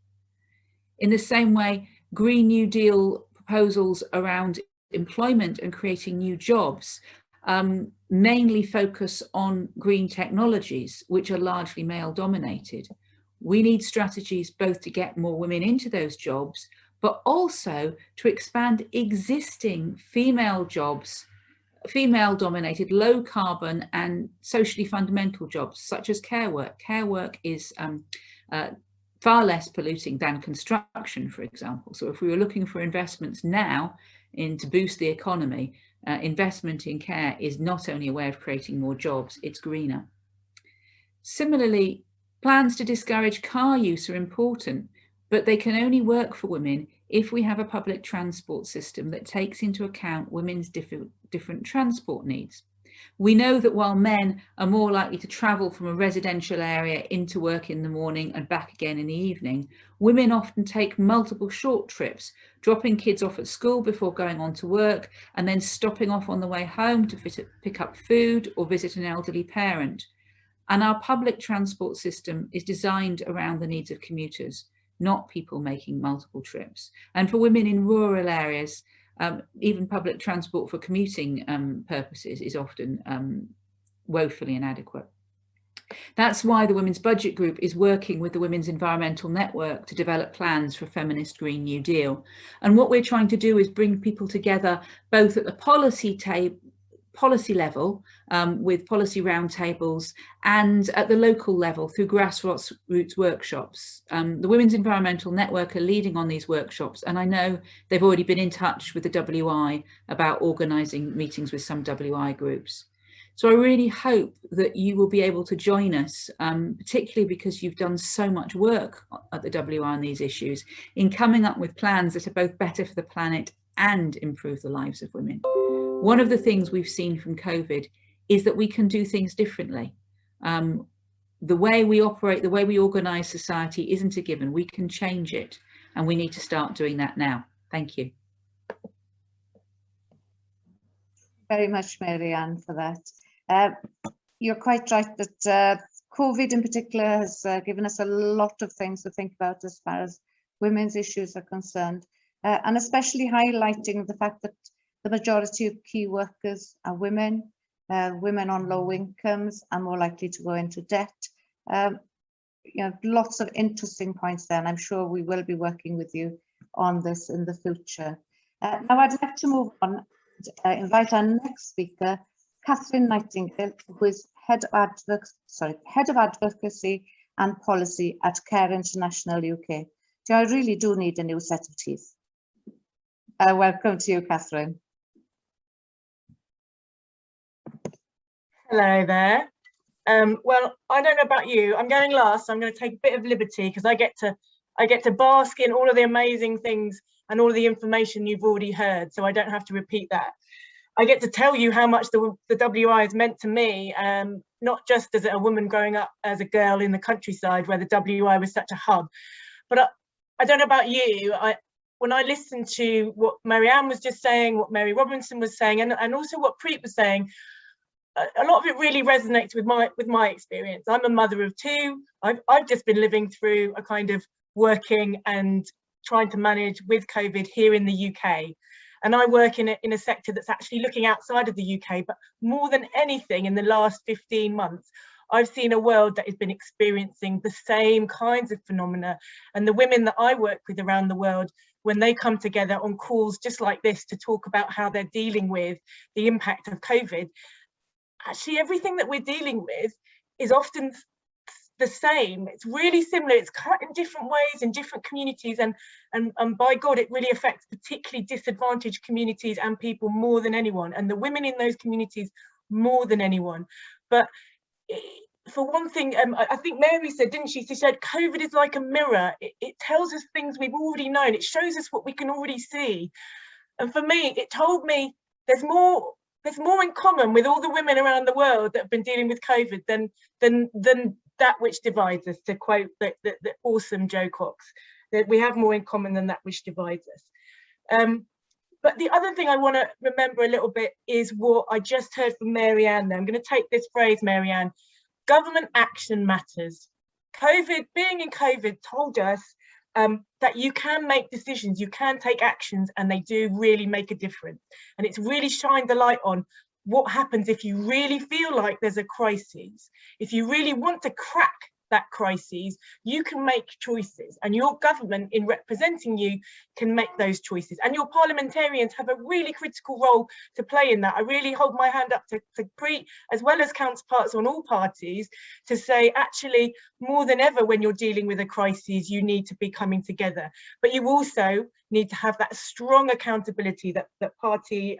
In the same way, Green New Deal proposals around employment and creating new jobs mainly focus on green technologies, which are largely male dominated. We need strategies both to get more women into those jobs, but also to expand existing female jobs, female dominated, low carbon and socially fundamental jobs, such as care work. Care work is far less polluting than construction, for example. So if we were looking for investments now to boost the economy, investment in care is not only a way of creating more jobs, it's greener. Similarly, plans to discourage car use are important, but they can only work for women if we have a public transport system that takes into account women's different transport needs. We know that while men are more likely to travel from a residential area into work in the morning and back again in the evening, women often take multiple short trips, dropping kids off at school before going on to work and then stopping off on the way home to pick up food or visit an elderly parent. And our public transport system is designed around the needs of commuters, not people making multiple trips. And for women in rural areas, even public transport for commuting purposes is often woefully inadequate. That's why the Women's Budget Group is working with the Women's Environmental Network to develop plans for a feminist Green New Deal. And what we're trying to do is bring people together both at the policy level with policy roundtables and at the local level through grassroots workshops. The Women's Environmental Network are leading on these workshops, and I know they've already been in touch with the WI about organising meetings with some WI groups. So I really hope that you will be able to join us, particularly because you've done so much work at the WI on these issues, in coming up with plans that are both better for the planet and improve the lives of women. One of the things we've seen from COVID is that we can do things differently. The way we operate, the way we organise society isn't a given. We can change it, and we need to start doing that now. Thank you. Very much, Mary-Ann, for that. You're quite right that COVID in particular has given us a lot of things to think about as far as women's issues are concerned, and especially highlighting the fact that the majority of key workers are women, women on low incomes are more likely to go into debt. Lots of interesting points there, and I'm sure we will be working with you on this in the future. Now I'd like to move on and invite our next speaker, Katherine Nightingale, who is Head of Advocacy and Policy at Care International UK. So I really do need a new set of teeth. Welcome to you, Katherine. Hello there. Well, I don't know about you. I'm going last. So I'm going to take a bit of liberty because I get to bask in all of the amazing things and all of the information you've already heard. So I don't have to repeat that. I get to tell you how much the WI has meant to me, not just as a woman growing up as a girl in the countryside where the WI was such a hub, but I don't know about you. When I listened to what Marianne was just saying, what Mary Robinson was saying, and also what Preet was saying, a lot of it really resonates with my experience. I'm a mother of two. I've just been living through a kind of working and trying to manage with COVID here in the UK. And I work in a sector that's actually looking outside of the UK, but more than anything in the last 15 months, I've seen a world that has been experiencing the same kinds of phenomena. And the women that I work with around the world, when they come together on calls just like this to talk about how they're dealing with the impact of COVID, actually everything that we're dealing with is often the same. It's really similar. It's cut in different ways in different communities, and by God, it really affects particularly disadvantaged communities and people more than anyone, and the women in those communities more than anyone. But for one thing, I think Mary said, didn't she? She said COVID is like a mirror. It tells us things we've already known. It shows us what we can already see. And for me, it told me there's more in common with all the women around the world that have been dealing with COVID than that which divides us, to quote the awesome Jo Cox, that we have more in common than that which divides us. But the other thing I want to remember a little bit is what I just heard from Marianne. I'm going to take this phrase, Marianne: government action matters. Being in COVID told us that you can make decisions, you can take actions, and they do really make a difference. And it's really shined the light on what happens if you really feel like there's a crisis. If you really want to crack that crisis, you can make choices, and your government, in representing you, can make those choices, and your parliamentarians have a really critical role to play in that. I really hold my hand up to Preet, as well as counterparts on all parties, to say actually more than ever when you're dealing with a crisis, you need to be coming together, but you also need to have that strong accountability that party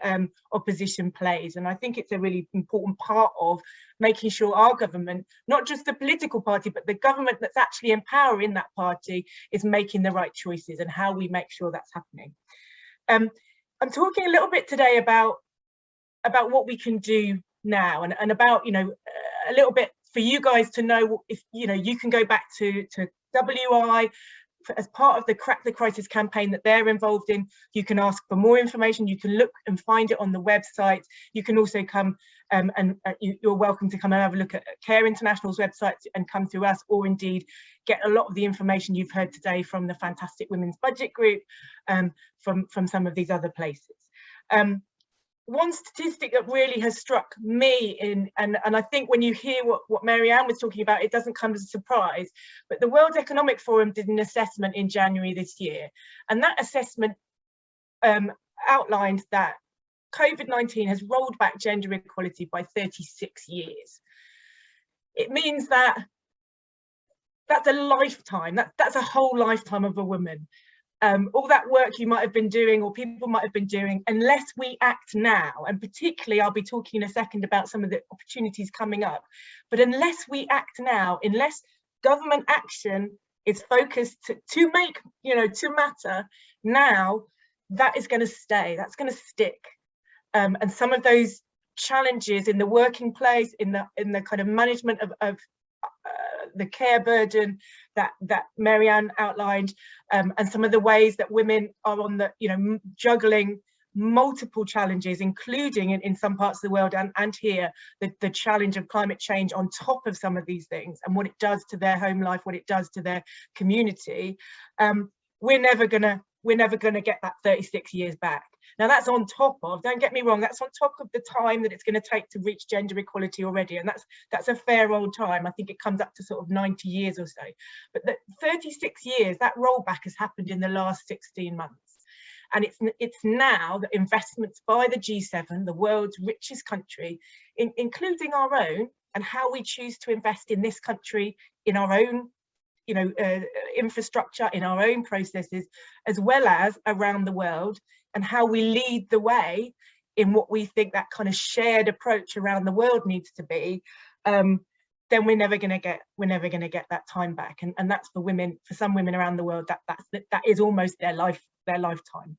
opposition plays. And I think it's a really important part of making sure our government, not just the political party, but the government that's actually in power in that party, is making the right choices, and how we make sure that's happening. I'm talking a little bit today about what we can do now, and about, you know, a little bit for you guys to know, if you know, you can go back to WI as part of the Crack the Crisis campaign that they're involved in. You can ask for more information, you can look and find it on the website. You can also come you're welcome to come and have a look at Care International's website and come through us, or indeed get a lot of the information you've heard today from the fantastic Women's Budget Group, from some of these other places. One statistic that really has struck me and I think when you hear what Marianne was talking about, it doesn't come as a surprise, but the World Economic Forum did an assessment in January this year, and that assessment outlined that COVID-19 has rolled back gender equality by 36 years. It means that that's a lifetime, that's a whole lifetime of a woman. All that work you might have been doing, or people might have been doing, unless we act now, and particularly I'll be talking in a second about some of the opportunities coming up, but unless we act now, unless government action is focused to make, you know, to matter now, that is going to stay, that's going to stick. And some of those challenges in the working place, in the kind of management of the care burden that Marianne outlined, and some of the ways that women are on the, you know, juggling multiple challenges, including in some parts of the world and here, the challenge of climate change on top of some of these things, and what it does to their home life, what it does to their community. We're never gonna get that 36 years back. Now that's on top of, don't get me wrong, that's on top of the time that it's going to take to reach gender equality already, and that's a fair old time. I think it comes up to sort of 90 years or so, but the 36 years, that rollback has happened in the last 16 months. And it's now that investments by the G7, the world's richest country, including our own, and how we choose to invest in this country, in our own, you know, infrastructure, in our own processes, as well as around the world, and how we lead the way in what we think that kind of shared approach around the world needs to be, then we're never going to get that time back. And that's for women, for some women around the world, that is almost their lifetime.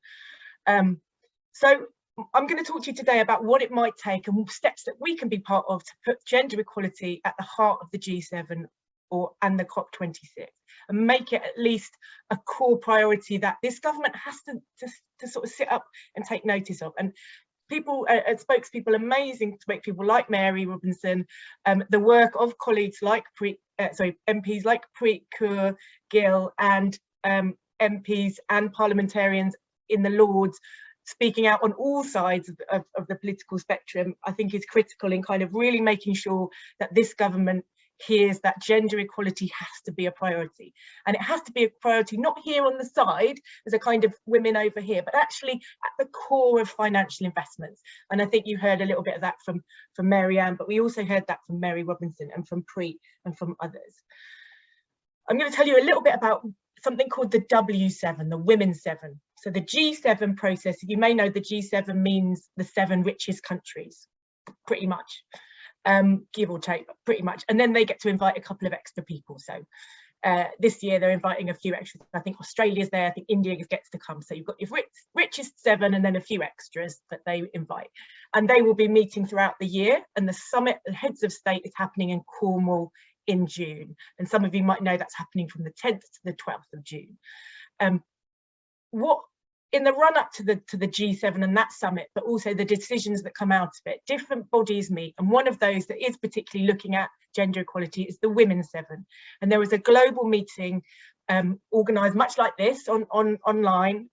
So I'm going to talk to you today about what it might take and steps that we can be part of to put gender equality at the heart of the G7 and the COP26, and make it at least a core priority that this government has to sort of sit up and take notice of. And people, spokespeople, amazing spokespeople like Mary Robinson, the work of colleagues like MPs like Preet, Kaur, Gill, and MPs and parliamentarians in the Lords, speaking out on all sides of the political spectrum, I think is critical in kind of really making sure that this government hears that gender equality has to be a priority. And it has to be a priority not here on the side as a kind of women over here, but actually at the core of financial investments. And I think you heard a little bit of that from Mary Ann, but we also heard that from Mary Robinson and from Preet and from others. I'm going to tell you a little bit about something called the W7, the Women's 7. So the G7 process, you may know the G7 means the 7 richest countries, pretty much. Give or take, pretty much, and then they get to invite a couple of extra people. So this year they're inviting a few extras. I think Australia's there, I think India gets to come. So you've got your richest 7 and then a few extras that they invite, and they will be meeting throughout the year. And the summit, the heads of state, is happening in Cornwall in June, and some of you might know that's happening from the 10th to the 12th of June. What in the run up to the G7 and that summit, but also the decisions that come out of it, different bodies meet, and one of those that is particularly looking at gender equality is the Women's 7. And there was a global meeting organised much like this online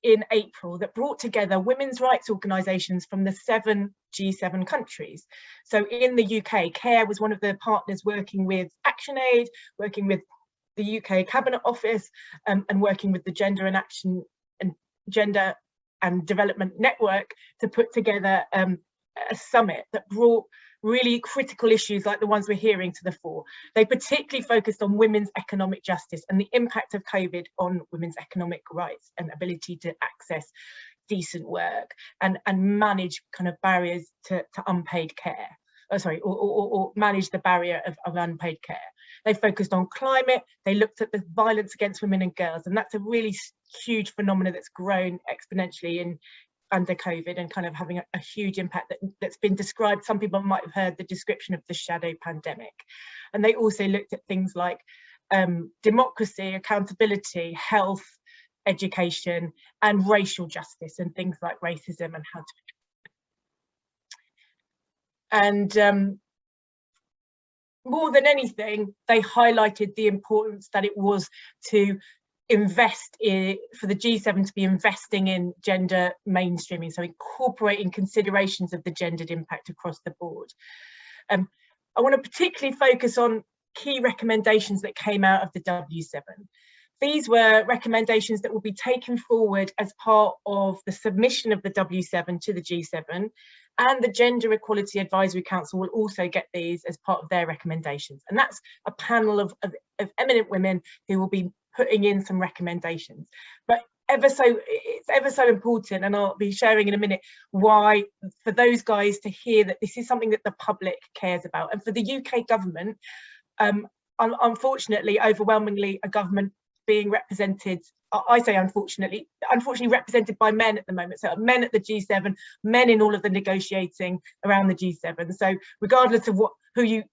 in April that brought together women's rights organisations from the 7 G7 countries. So in the UK, CARE was one of the partners working with ActionAid, working with the UK Cabinet Office, and working with the Gender and Development Network to put together a summit that brought really critical issues like the ones we're hearing to the fore. They particularly focused on women's economic justice and the impact of COVID on women's economic rights and ability to access decent work and manage kind of barriers to unpaid care. Or manage the barrier of unpaid care. They focused on climate, they looked at the violence against women and girls, and that's a really huge phenomenon that's grown exponentially under COVID and kind of having a huge impact that's been described. Some people might have heard the description of the shadow pandemic. And they also looked at things like democracy, accountability, health, education, and racial justice, and things like racism and how to. And more than anything, they highlighted the importance that it was to invest in, for the G7 to be investing in gender mainstreaming, so incorporating considerations of the gendered impact across the board. I want to particularly focus on key recommendations that came out of the W7. These were recommendations that will be taken forward as part of the submission of the W7 to the G7, and the Gender Equality Advisory Council will also get these as part of their recommendations. And that's a panel of eminent women who will be putting in some recommendations. But it's ever so important, and I'll be sharing in a minute why, for those guys to hear that this is something that the public cares about. And for the UK government, unfortunately, overwhelmingly, a government being represented, I say unfortunately represented by men at the moment. So men at the G7, men in all of the negotiating around the G7. So regardless of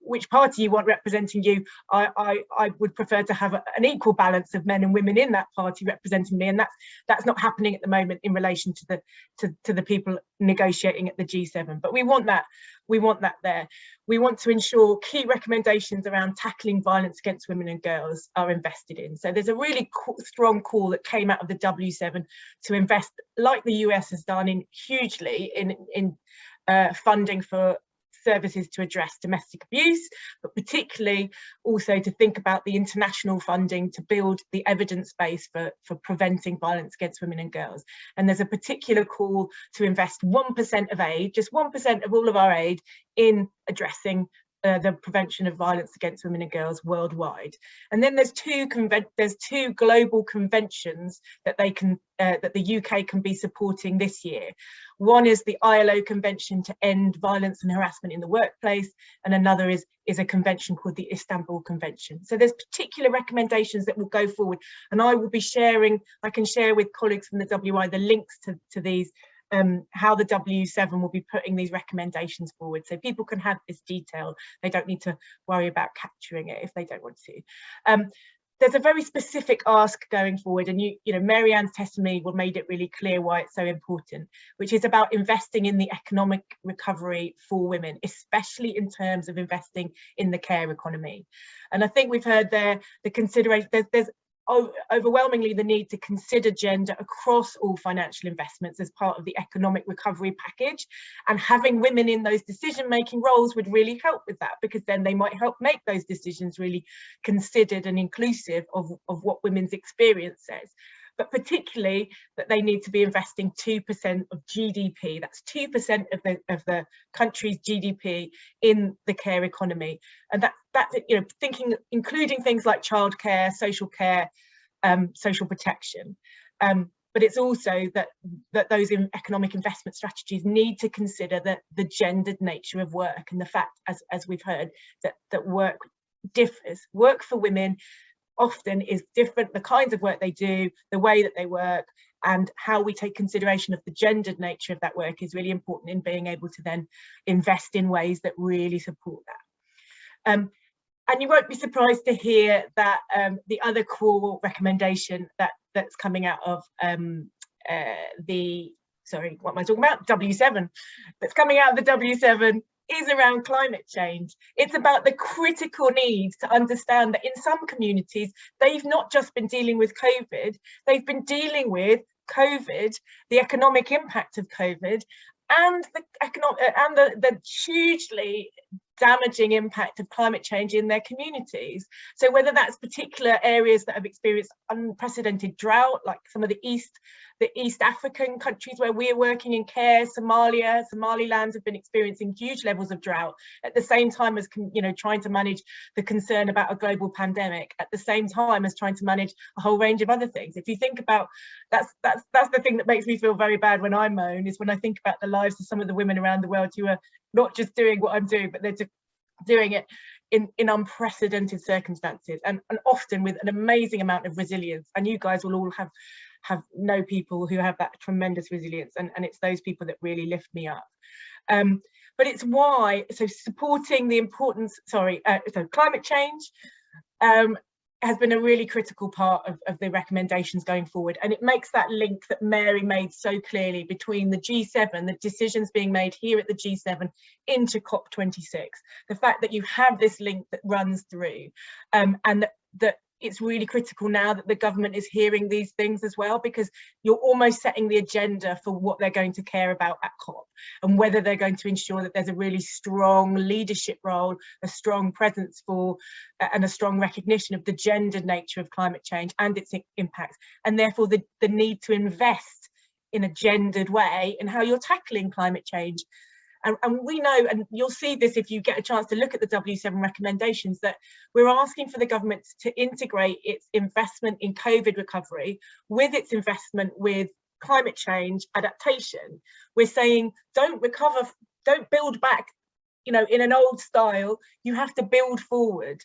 which party you want representing you, I would prefer to have an equal balance of men and women in that party representing me, and that's not happening at the moment in relation to the people negotiating at the G7. But we want that there. We want to ensure key recommendations around tackling violence against women and girls are invested in. So there's a really strong call that came out of the W7 to invest, like the US has done, hugely in funding for services to address domestic abuse, but particularly also to think about the international funding to build the evidence base for preventing violence against women and girls. And there's a particular call to invest 1% of aid, just 1% of all of our aid, in addressing the prevention of violence against women and girls worldwide. And then there's two global conventions that that the UK can be supporting this year. One is the ILO Convention to End Violence and Harassment in the Workplace, and another is a convention called the Istanbul Convention. So there's particular recommendations that will go forward, and I will be sharing, I can share with colleagues from the WI the links to these, how the W7 will be putting these recommendations forward, so people can have this detail. They don't need to worry about capturing it if they don't want to. There's a very specific ask going forward, and you know, Mary Ann's testimony made it really clear why it's so important, which is about investing in the economic recovery for women, especially in terms of investing in the care economy. And I think we've heard there the consideration, there's overwhelmingly the need to consider gender across all financial investments as part of the economic recovery package, and having women in those decision-making roles would really help with that, because then they might help make those decisions really considered and inclusive of what women's experience says. But particularly that they need to be investing 2% of GDP, that's 2% of the country's GDP in the care economy. And that you know, including things like childcare, social care, social protection. But it's also that those economic investment strategies need to consider the gendered nature of work, and the fact, as we've heard, that work differs. Work for women often is different, the kinds of work they do, the way that they work, and how we take consideration of the gendered nature of that work is really important in being able to then invest in ways that really support that. And you won't be surprised to hear that the other core recommendation that's coming out of W7, that's coming out of the W7 is around climate change. It's about the critical needs to understand that in some communities, they've not just been dealing with COVID, they've been dealing with COVID, the economic impact of COVID, and the hugely damaging impact of climate change in their communities. So whether that's particular areas that have experienced unprecedented drought, like some of the East African countries where we're working in care, Somaliland have been experiencing huge levels of drought at the same time as, you know, trying to manage the concern about a global pandemic, at the same time as trying to manage a whole range of other things. If you think about, that's the thing that makes me feel very bad when I moan, is when I think about the lives of some of the women around the world who are not just doing what I'm doing, but they're doing it in unprecedented circumstances, and often with an amazing amount of resilience. And you guys will all know people who have that tremendous resilience, and it's those people that really lift me up. But it's why, so supporting the importance, so climate change has been a really critical part of the recommendations going forward, and it makes that link that Mary made so clearly between the G7, the decisions being made here at the G7 into COP26, the fact that you have this link that runs through, and that it's really critical now that the government is hearing these things as well, because you're almost setting the agenda for what they're going to care about at COP, and whether they're going to ensure that there's a really strong leadership role, a strong presence for, and a strong recognition of the gendered nature of climate change and its impacts, and therefore the need to invest in a gendered way in how you're tackling climate change. And we know, and you'll see this if you get a chance to look at the W7 recommendations, that we're asking for the government to integrate its investment in COVID recovery with its investment with climate change adaptation. We're saying don't build back, you know, in an old style. You have to build forward,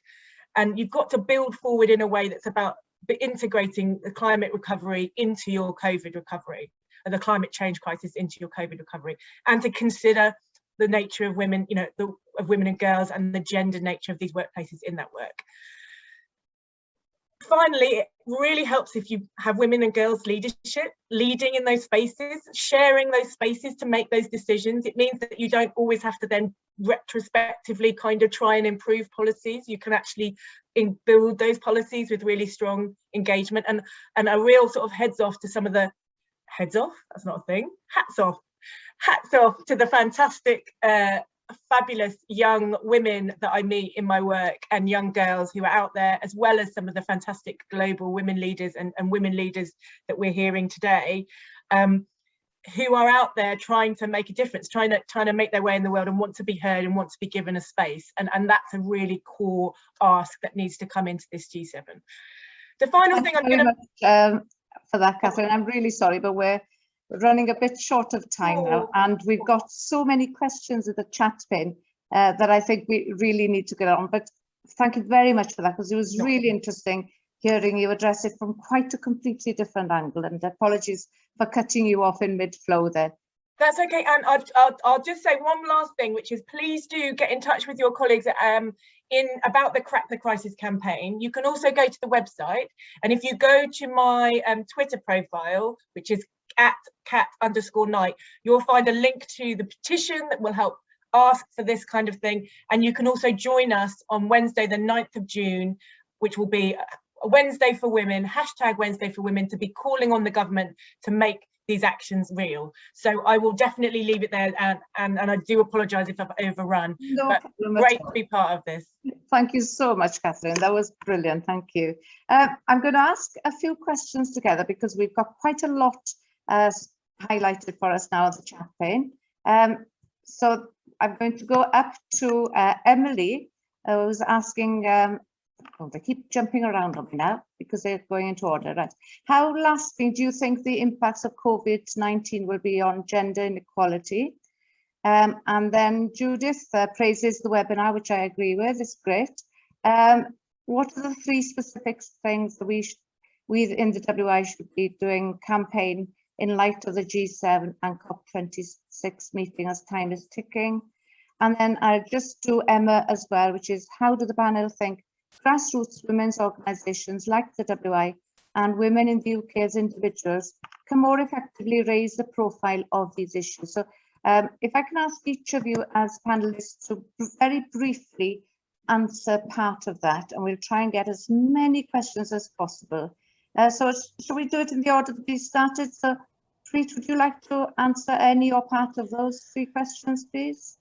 and you've got to build forward in a way that's about integrating the climate recovery into your COVID recovery, and the climate change crisis into your COVID recovery, and to consider the nature of women, you know, of women and girls, and the gender nature of these workplaces in that work. Finally, it really helps if you have women and girls leading in those spaces, sharing those spaces to make those decisions. It means that you don't always have to then retrospectively kind of try and improve policies. You can actually build those policies with really strong engagement, and a real sort of heads off to some of the hats off to the fantastic fabulous young women that I meet in my work, and young girls who are out there, as well as some of the fantastic global women leaders and women leaders that we're hearing today. who are out there trying to make a difference, trying to make their way in the world and want to be heard and want to be given a space. And that's a really core ask that needs to come into this G7. The final thing I'm going to for that, Katherine. I'm really sorry, but we're running a bit short of time now, and we've got so many questions at the chat bin that I think we really need to get on. But thank you very much for that, because it was really interesting hearing you address it from quite a completely different angle. And apologies for cutting you off in mid-flow there. That's okay, and I'll just say one last thing, which is please do get in touch with your colleagues about the Crack the Crisis campaign. You can also go to the website, and if you go to my Twitter profile, which is @cat_night, you'll find a link to the petition that will help ask for this kind of thing. And you can also join us on Wednesday, the 9th of June, which will be a Wednesday for Women, #Wednesday for Women, to be calling on the government to make these actions real. So I will definitely leave it there, and I do apologise if I've overrun. No but problem great at all. to be part of this. Thank you so much, Katherine. That was brilliant. Thank you. I'm going to ask a few questions together because we've got quite a lot highlighted for us now on the chat pane. So I'm going to go up to Emily, who's asking, oh, they keep jumping around on me now because they're going into order, right? How lasting do you think the impacts of COVID-19 will be on gender inequality? And then Judith praises the webinar, which I agree with, it's great. What are the 3 specific things that we in the WI should be doing campaign in light of the G7 and COP26 meeting as time is ticking? And then I'll just do Emma as well, which is how do the panel think grassroots women's organisations like the WI and women in the UK as individuals can more effectively raise the profile of these issues? So if I can ask each of you as panellists to very briefly answer part of that, and we'll try and get as many questions as possible. So shall we do it in the order that we started? So Preet, would you like to answer any or part of those 3 questions, please?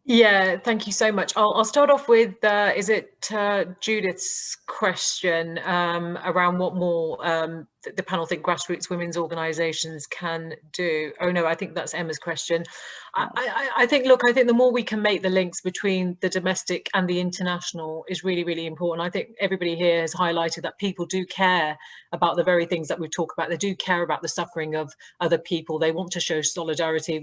Yeah, thank you so much. I'll start off with, is it Judith's question around what more the panel think grassroots women's organisations can do? Oh no, I think that's Emma's question. I think, look, I think the more we can make the links between the domestic and the international is really, really important. I think everybody here has highlighted that people do care about the very things that we talk about. They do care about the suffering of other people. They want to show solidarity.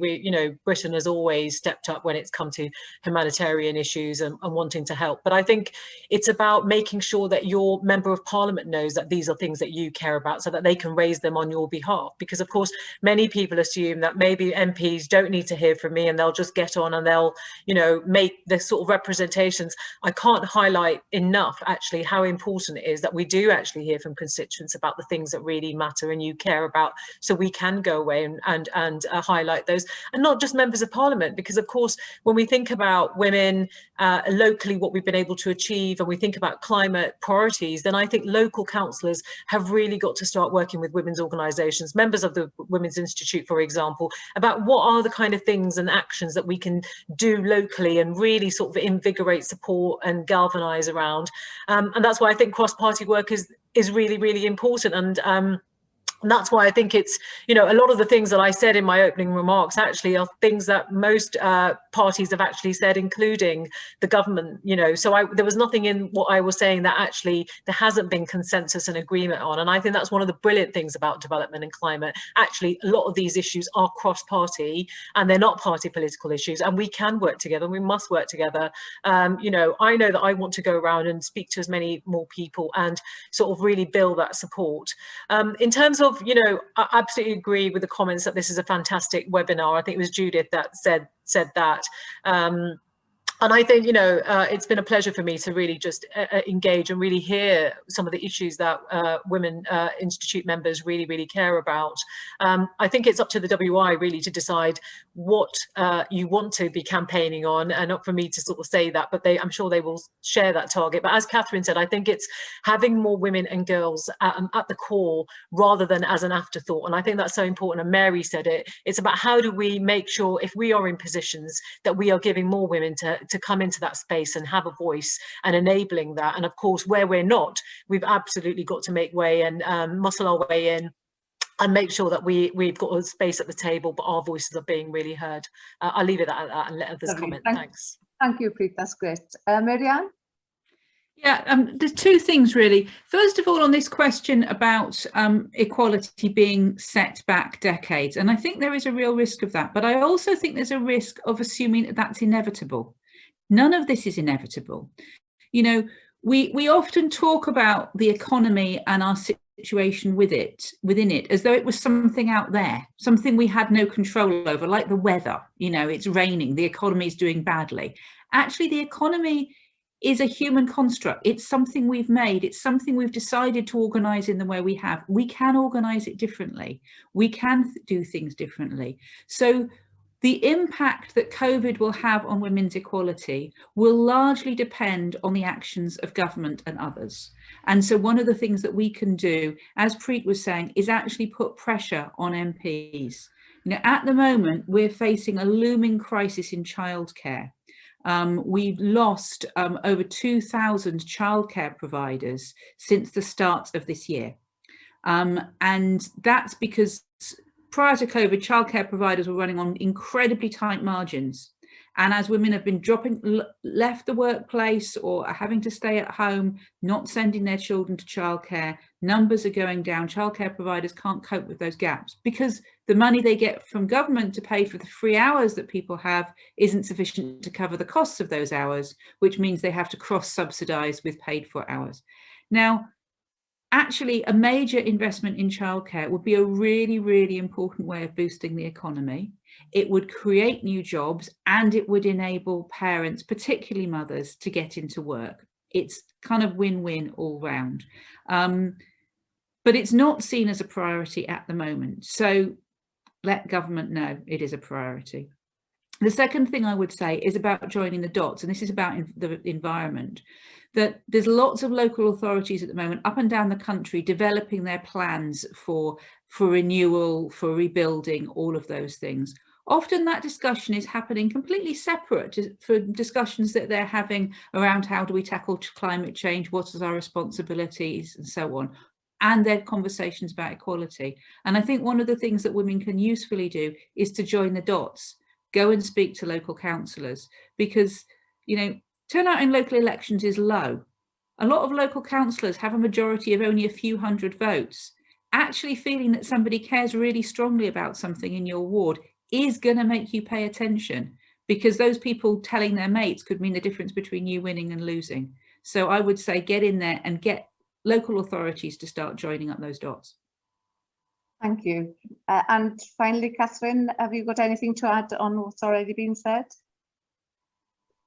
Britain has always stepped up when it's come to humanitarian issues and wanting to help. But I think it's about making sure that your member of parliament knows that these are things that you care about, so that they can raise them on your behalf. Because of course, many people assume that maybe MPs don't need to hear from me and they'll just get on and they'll, make the sort of representations. I can't highlight enough actually how important it is that we do actually hear from constituents about the things that really matter and you care about, so we can go away and highlight those. And not just members of parliament, because of course, when we think about women locally, what we've been able to achieve, and we think about climate priorities, then I think local councillors have really got to start working with women's organisations, members of the Women's Institute, for example, about what are the kind of things and actions that we can do locally and really sort of invigorate, support and galvanise around. And that's why I think cross-party work is really, really important. And that's why I think it's, a lot of the things that I said in my opening remarks actually are things that most parties have actually said, including the government, So there was nothing in what I was saying that actually there hasn't been consensus and agreement on. And I think that's one of the brilliant things about development and climate. Actually, a lot of these issues are cross-party and they're not party political issues. And we can work together and we must work together. I know that I want to go around and speak to as many more people and sort of really build that support. In terms of, I absolutely agree with the comments that this is a fantastic webinar. I think it was Judith that said that. And I think, it's been a pleasure for me to really just engage and really hear some of the issues that Women Institute members really, really care about. I think it's up to the WI really to decide what you want to be campaigning on, and not for me to sort of say that, but I'm sure they will share that target. But as Katherine said, I think it's having more women and girls at the core rather than as an afterthought. And I think that's so important. And Mary said it. It's about how do we make sure, if we are in positions, that we are giving more women to come into that space and have a voice and enabling that. And of course, where we're not, we've absolutely got to make way and muscle our way in. and make sure that we've got a space at the table, but our voices are being really heard. I'll leave it at that and let others comment. Thanks. Thank you, Preet. That's great. Marianne? Yeah, there's two things really. First of all, on this question about equality being set back decades, and I think there is a real risk of that, but I also think there's a risk of assuming that that's inevitable. None of this is inevitable. You know, we often talk about the economy and our situation within it, as though it was something out there, something we had no control over, like the weather. You know, it's raining, the economy is doing badly. Actually, the economy is a human construct. It's something we've made. It's something we've decided to organise in the way we have. We can organise it differently. We can do things differently. So the impact that COVID will have on women's equality will largely depend on the actions of government and others. And so one of the things that we can do, as Preet was saying, is actually put pressure on MPs. You know, at the moment, we're facing a looming crisis in childcare. We've lost over 2,000 childcare providers since the start of this year. And that's because prior to COVID, childcare providers were running on incredibly tight margins. And as women have been left the workplace or are having to stay at home, not sending their children to childcare, numbers are going down. Childcare providers can't cope with those gaps because the money they get from government to pay for the free hours that people have isn't sufficient to cover the costs of those hours, which means they have to cross-subsidise with paid-for hours. Now, actually, a major investment in childcare would be a really, really important way of boosting the economy. It would create new jobs and it would enable parents, particularly mothers, to get into work. It's kind of win-win all round. But it's not seen as a priority at the moment. So let government know it is a priority. The second thing I would say is about joining the dots, and this is about the environment, that there's lots of local authorities at the moment up and down the country developing their plans for renewal, for rebuilding, all of those things. Often that discussion is happening completely separate for discussions that they're having around how do we tackle climate change, what is our responsibilities and so on, and their conversations about equality. And I think one of the things that women can usefully do is to join the dots, go and speak to local councillors, because, you know, turnout in local elections is low. A lot of local councillors have a majority of only a few hundred votes. Actually feeling that somebody cares really strongly about something in your ward is going to make you pay attention, because those people telling their mates could mean the difference between you winning and losing. So I would say get in there and get local authorities to start joining up those dots. Thank you. And finally, Katherine, have you got anything to add on what's already been said?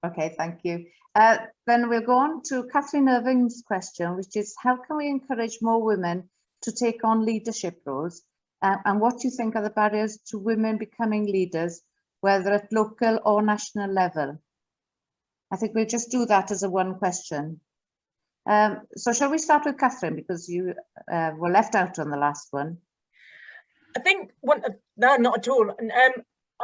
Okay, thank you. Then we'll go on to Catherine Irving's question, which is how can we encourage more women to take on leadership roles? And what do you think are the barriers to women becoming leaders, whether at local or national level? I think we'll just do that as a one question. So shall we start with Katherine, because you were left out on the last one? I think no, not at all.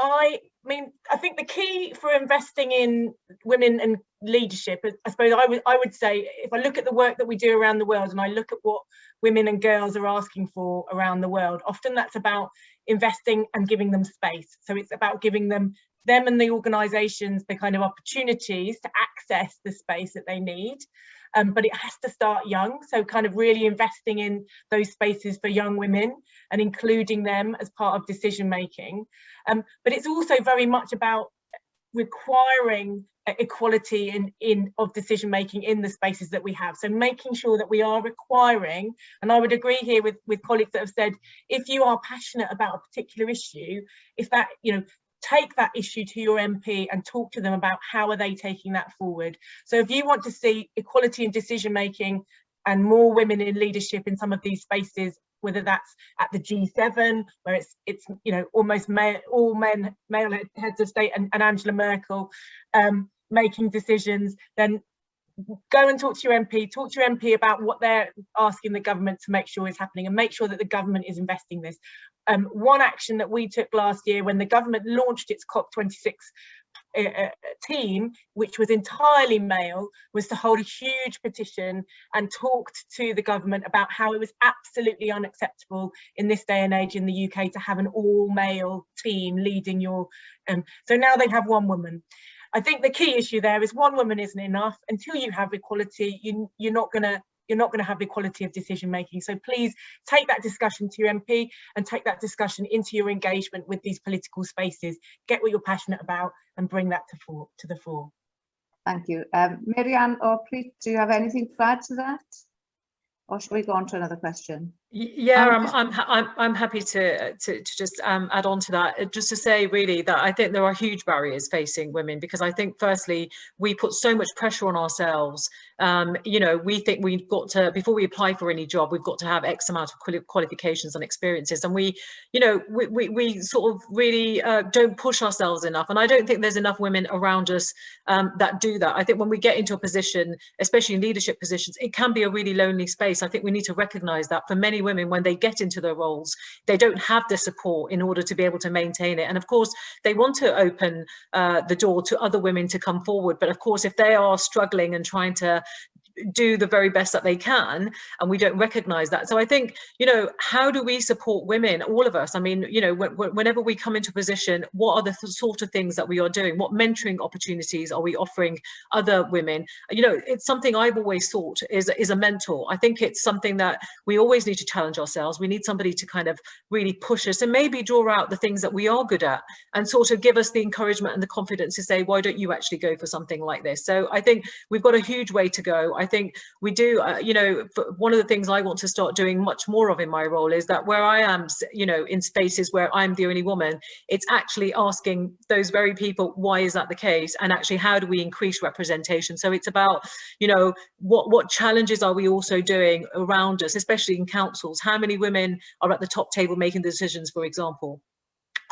I mean, I think the key for investing in women and leadership, I suppose I would say, if I look at the work that we do around the world and I look at what women and girls are asking for around the world, often that's about investing and giving them space. So it's about giving them and the organisations the kind of opportunities to access the space that they need. But it has to start young, so kind of really investing in those spaces for young women and including them as part of decision making. But it's also very much about requiring equality of decision making in the spaces that we have. So making sure that we are requiring, and I would agree here with colleagues that have said, if you are passionate about a particular issue, if that, you know, take that issue to your MP and talk to them about how are they taking that forward. So if you want to see equality in decision making and more women in leadership in some of these spaces, whether that's at the G7, where it's you know, almost all male heads of state and Angela Merkel making decisions, then go and talk to your MP about what they're asking the government to make sure is happening, and make sure that the government is investing this. One action that we took last year when the government launched its COP26 team, which was entirely male, was to hold a huge petition and talked to the government about how it was absolutely unacceptable in this day and age in the UK to have an all-male team leading your so now they have one woman. I think the key issue there is one woman isn't enough. Until you have equality, you're not going to have equality of decision making. So please take that discussion to your MP and take that discussion into your engagement with these political spaces. Get what you're passionate about and bring that to the fore. Thank you. Mary-Ann or Preet, do you have anything to add to that? Or shall we go on to another question? Yeah, I'm happy to just add on to that, just to say really that I think there are huge barriers facing women, because I think firstly we put so much pressure on ourselves. You know, we think we've got to, before we apply for any job, we've got to have X amount of qualifications and experiences, and we sort of really don't push ourselves enough, and I don't think there's enough women around us that do that. I think when we get into a position, especially in leadership positions, it can be a really lonely space. I think we need to recognise that for many women, when they get into their roles, they don't have the support in order to be able to maintain it. And of course, they want to open the door to other women to come forward. But of course, if they are struggling and trying to do the very best that they can, and we don't recognize that. So I think, you know, how do we support women, all of us? I mean, you know, whenever we come into a position, what are the sort of things that we are doing? What mentoring opportunities are we offering other women? You know, it's something I've always thought is a mentor. I think it's something that we always need to challenge ourselves. We need somebody to kind of really push us and maybe draw out the things that we are good at and sort of give us the encouragement and the confidence to say, why don't you actually go for something like this? So I think we've got a huge way to go. I think we do, you know, one of the things I want to start doing much more of in my role is that where I am, you know, in spaces where I'm the only woman, it's actually asking those very people, why is that the case? And actually, how do we increase representation? So it's about, you know, what challenges are we also doing around us, especially in councils? How many women are at the top table making the decisions, for example?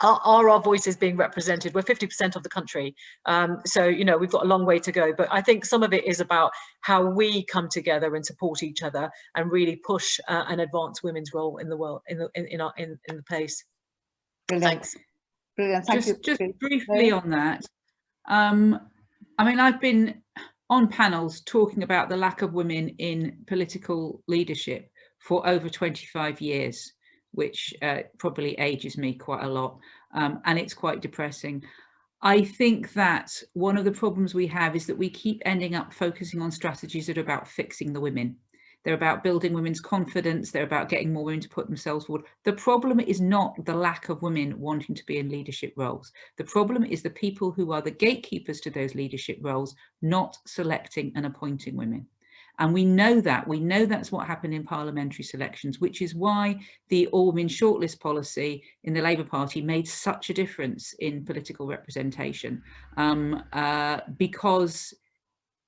Are our voices being represented? We're 50% of the country. So, you know, we've got a long way to go. But I think some of it is about how we come together and support each other and really push and advance women's role in the world, in the place. Brilliant. Thanks. Brilliant. Thank you. Just briefly on that. I mean, I've been on panels talking about the lack of women in political leadership for over 25 years. Which probably ages me quite a lot, and it's quite depressing. I think that one of the problems we have is that we keep ending up focusing on strategies that are about fixing the women. They're about building women's confidence. They're about getting more women to put themselves forward. The problem is not the lack of women wanting to be in leadership roles. The problem is the people who are the gatekeepers to those leadership roles not selecting and appointing women. And we know that's what happened in parliamentary selections, which is why the all-women shortlist policy in the Labour Party made such a difference in political representation, because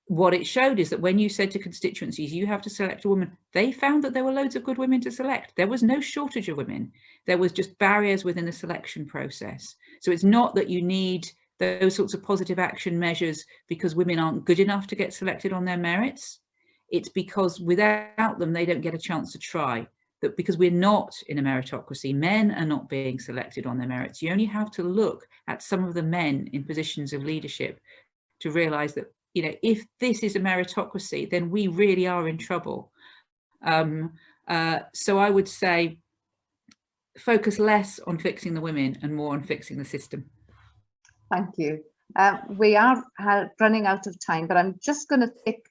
what it showed is that when you said to constituencies, you have to select a woman, they found that there were loads of good women to select. There was no shortage of women. There was just barriers within the selection process. So it's not that you need those sorts of positive action measures because women aren't good enough to get selected on their merits. It's because without them, they don't get a chance to try. That because we're not in a meritocracy, men are not being selected on their merits. You only have to look at some of the men in positions of leadership to realise that, you know, if this is a meritocracy, then we really are in trouble. So I would say focus less on fixing the women and more on fixing the system. Thank you. We are running out of time, but I'm just going to take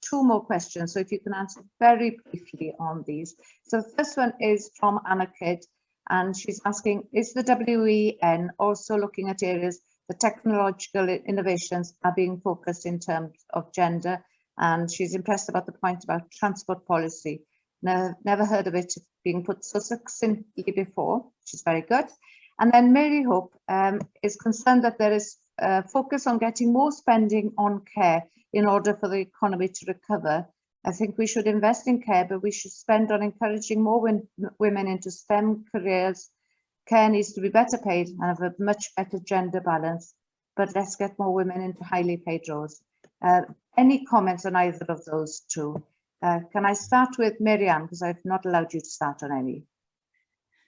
two more questions. So if you can answer very briefly on these. So the first one is from Anna Kidd, and she's asking, is the WEN also looking at areas the technological innovations are being focused in terms of gender? And she's impressed about the point about transport policy. Never heard of it being put so succinctly before, which is very good. And then Mary Hope is concerned that there is focus on getting more spending on care in order for the economy to recover. I think we should invest in care, but we should spend on encouraging more women into STEM careers. Care needs to be better paid and have a much better gender balance, but let's get more women into highly paid roles. Any comments on either of those two? Can I start with Mary-Ann, because I've not allowed you to start on any?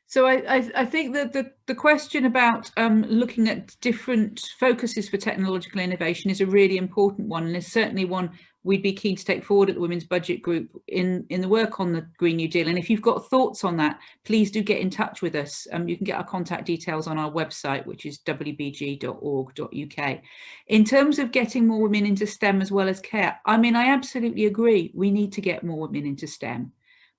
So I think that the question about looking at different focuses for technological innovation is a really important one, and is certainly one we'd be keen to take forward at the Women's Budget Group in the work on the Green New Deal. And if you've got thoughts on that, please do get in touch with us. You can get our contact details on our website, which is wbg.org.uk. In terms of getting more women into STEM as well as care, I mean, I absolutely agree. We need to get more women into STEM,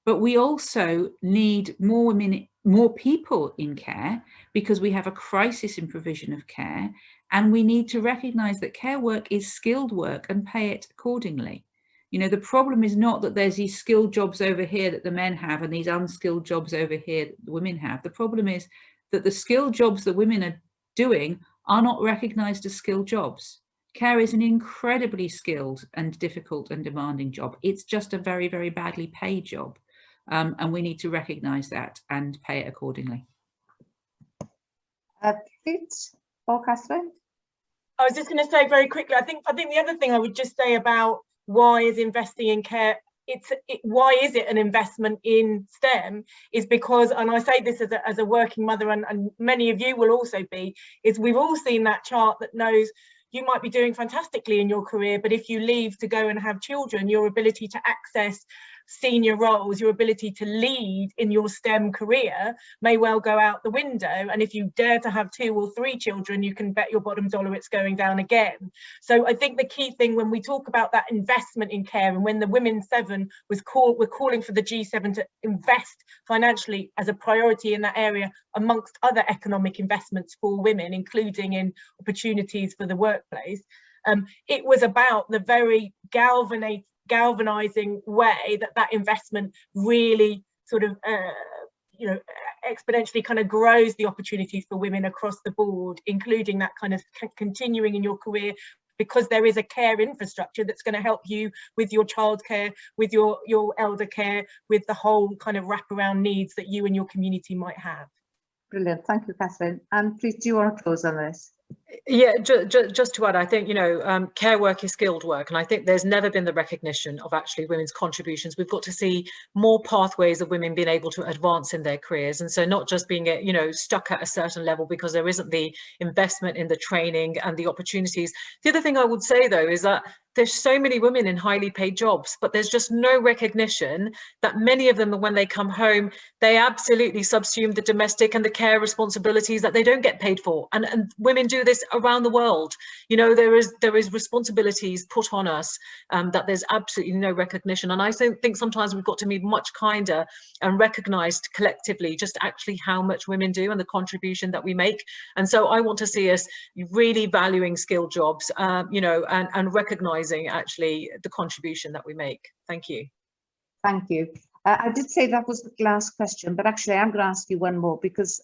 but we also need more women, more people in care, because we have a crisis in provision of care, and we need to recognise that care work is skilled work and pay it accordingly. You know, the problem is not that there's these skilled jobs over here that the men have and these unskilled jobs over here that the women have. The problem is that the skilled jobs that women are doing are not recognised as skilled jobs. Care is an incredibly skilled and difficult and demanding job. It's just a very, very badly paid job. And we need to recognise that and pay it accordingly. Preet or Katherine? I was just going to say very quickly, I think the other thing I would just say about why is investing in care, why is it an investment in STEM, is because, and I say this as a working mother, and many of you will also be, is we've all seen that chart that knows you might be doing fantastically in your career, but if you leave to go and have children, your ability to access senior roles, your ability to lead in your STEM career may well go out the window. And if you dare to have 2 or 3 children, you can bet your bottom dollar it's going down again. So I think the key thing when we talk about that investment in care, and when the Women's 7 we're calling for the G7 to invest financially as a priority in that area, amongst other economic investments for women, including in opportunities for the workplace, it was about the very galvanizing way that investment really sort of exponentially kind of grows the opportunities for women across the board, including that kind of continuing in your career, because there is a care infrastructure that's going to help you with your childcare, with your elder care, with the whole kind of wraparound needs that you and your community might have. Brilliant, thank you, Katherine. And Preet, do you want to close on this? Yeah, just to add, I think, care work is skilled work, and I think there's never been the recognition of actually women's contributions. We've got to see more pathways of women being able to advance in their careers, and so not just being stuck at a certain level because there isn't the investment in the training and the opportunities. The other thing I would say though is that there's so many women in highly paid jobs, but there's just no recognition that many of them, when they come home, they absolutely subsume the domestic and the care responsibilities that they don't get paid for. And women do this around the world. There is responsibilities put on us that there's absolutely no recognition. And I think sometimes we've got to be much kinder and recognized collectively just actually how much women do and the contribution that we make. And so I want to see us really valuing skilled jobs, and recognizing actually the contribution that we make. Thank you. Thank you. I did say that was the last question, but actually I'm going to ask you one more, because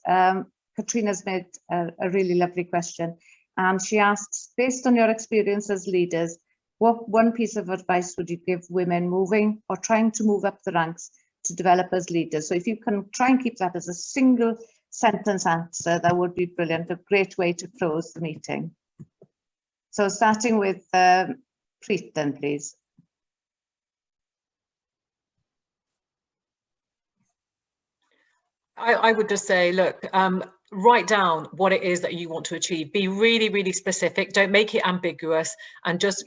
Katrina's made a really lovely question. And she asks, based on your experience as leaders, what one piece of advice would you give women moving or trying to move up the ranks to develop as leaders? So if you can try and keep that as a single sentence answer, that would be brilliant. A great way to close the meeting. So starting with Preet then, please. I would just say, look, write down what it is that you want to achieve. Be really, really specific. Don't make it ambiguous, and just,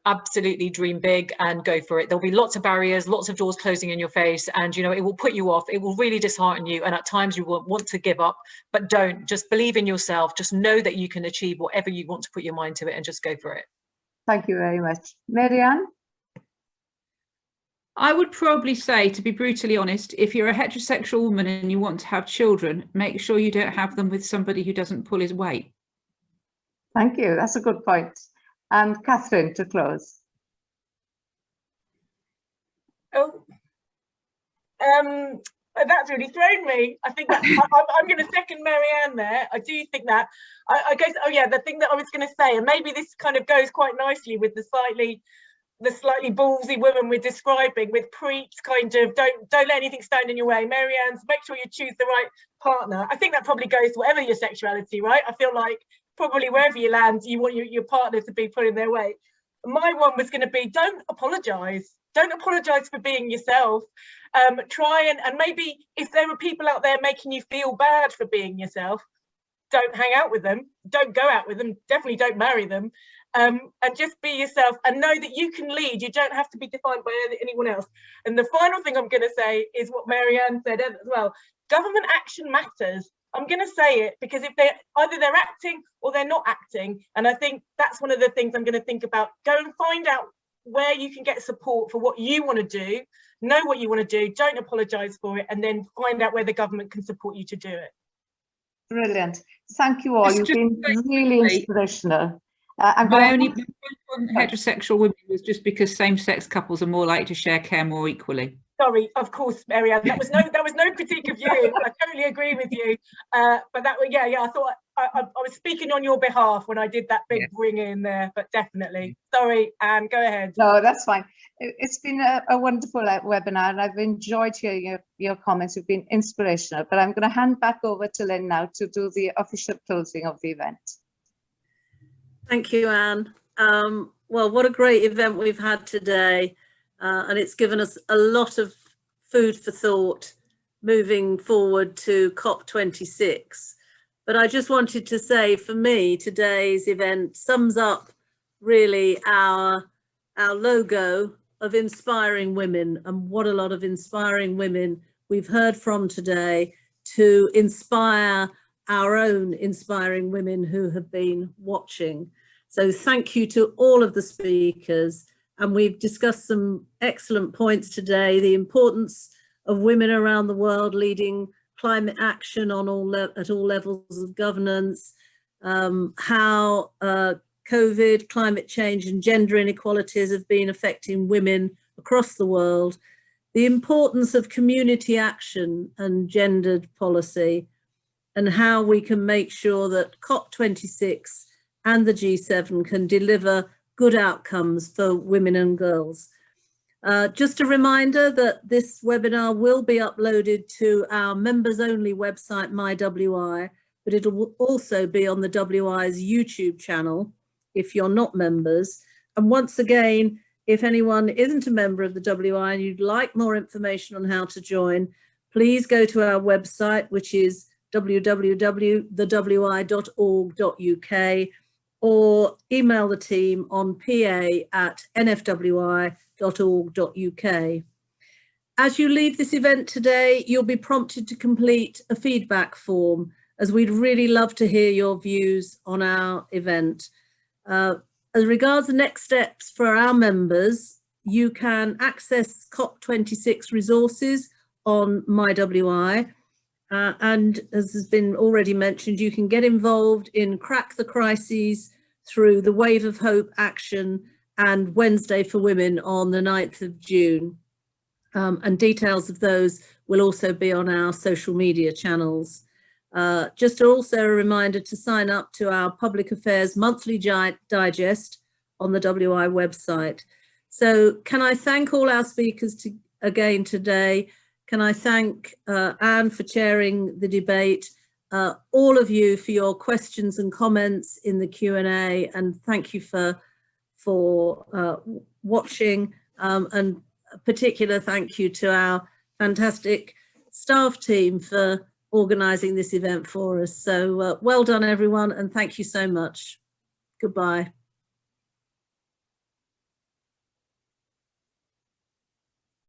absolutely dream big and go for it. There'll be lots of barriers, lots of doors closing in your face, and, it will put you off. It will really dishearten you. And at times you will want to give up, but don't. Just believe in yourself. Just know that you can achieve whatever you want to put your mind to it, and just go for it. Thank you very much. Marianne? I would probably say, to be brutally honest, if you're a heterosexual woman and you want to have children, make sure you don't have them with somebody who doesn't pull his weight. Thank you. That's a good point. And Katherine, to close. Oh, that's really thrown me. I think that I'm going to second Marianne there. I do think that. I guess. Oh yeah, the thing that I was going to say, and maybe this kind of goes quite nicely with the slightly ballsy woman we're describing, with Preet's kind of don't let anything stand in your way. Marianne's make sure you choose the right partner. I think that probably goes to whatever your sexuality, right? I feel like probably wherever you land, you want your partner to be pulling their weight. My one was going to be, don't apologise. Don't apologize for being yourself. Try and maybe if there are people out there making you feel bad for being yourself, don't hang out with them, don't go out with them, definitely don't marry them, and just be yourself and know that you can lead. You don't have to be defined by anyone else. And the final thing I'm going to say is what Marianne said as well. Government action matters. I'm going to say it because if they're acting or they're not acting, and I think that's one of the things I'm going to think about. Go and find out where you can get support for what you want to do, know what you want to do, don't apologise for it, and then find out where the government can support you to do it. Brilliant. Thank you all. You've been really inspirational. My only point on heterosexual women was just because same-sex couples are more likely to share care more equally. Sorry, of course, Marianne. That was no critique of you. I totally agree with you. But that, yeah. I thought I was speaking on your behalf when I did that big bring in there. But definitely, sorry, Anne. Go ahead. No, that's fine. It's been a wonderful webinar, and I've enjoyed hearing your comments. You've been inspirational. But I'm going to hand back over to Lynn now to do the official closing of the event. Thank you, Anne. Well, what a great event we've had today. And it's given us a lot of food for thought moving forward to COP26. But I just wanted to say, for me, today's event sums up really our logo of inspiring women, and what a lot of inspiring women we've heard from today to inspire our own inspiring women who have been watching. So thank you to all of the speakers. And we've discussed some excellent points today, the importance of women around the world leading climate action on at all levels of governance, how COVID, climate change and gender inequalities have been affecting women across the world, the importance of community action and gendered policy, and how we can make sure that COP26 and the G7 can deliver good outcomes for women and girls. Just a reminder that this webinar will be uploaded to our members only website, MyWI, but it will also be on the WI's YouTube channel if you're not members. And once again, if anyone isn't a member of the WI and you'd like more information on how to join, please go to our website, which is www.thewi.org.uk, or email the team on pa@nfwi.org.uk. As you leave this event today, you'll be prompted to complete a feedback form, as we'd really love to hear your views on our event. As regards the next steps for our members, you can access COP26 resources on MyWI. And as has been already mentioned, you can get involved in Crack the Crises through the Wave of Hope action and Wednesday for Women on the 9th of June. And details of those will also be on our social media channels. Just also a reminder to sign up to our Public Affairs Monthly Digest on the WI website. So can I thank all our speakers again today? Can I thank Anne for chairing the debate, all of you for your questions and comments in the Q&A, and thank you for watching, and a particular thank you to our fantastic staff team for organising this event for us. So well done everyone, and thank you so much. Goodbye.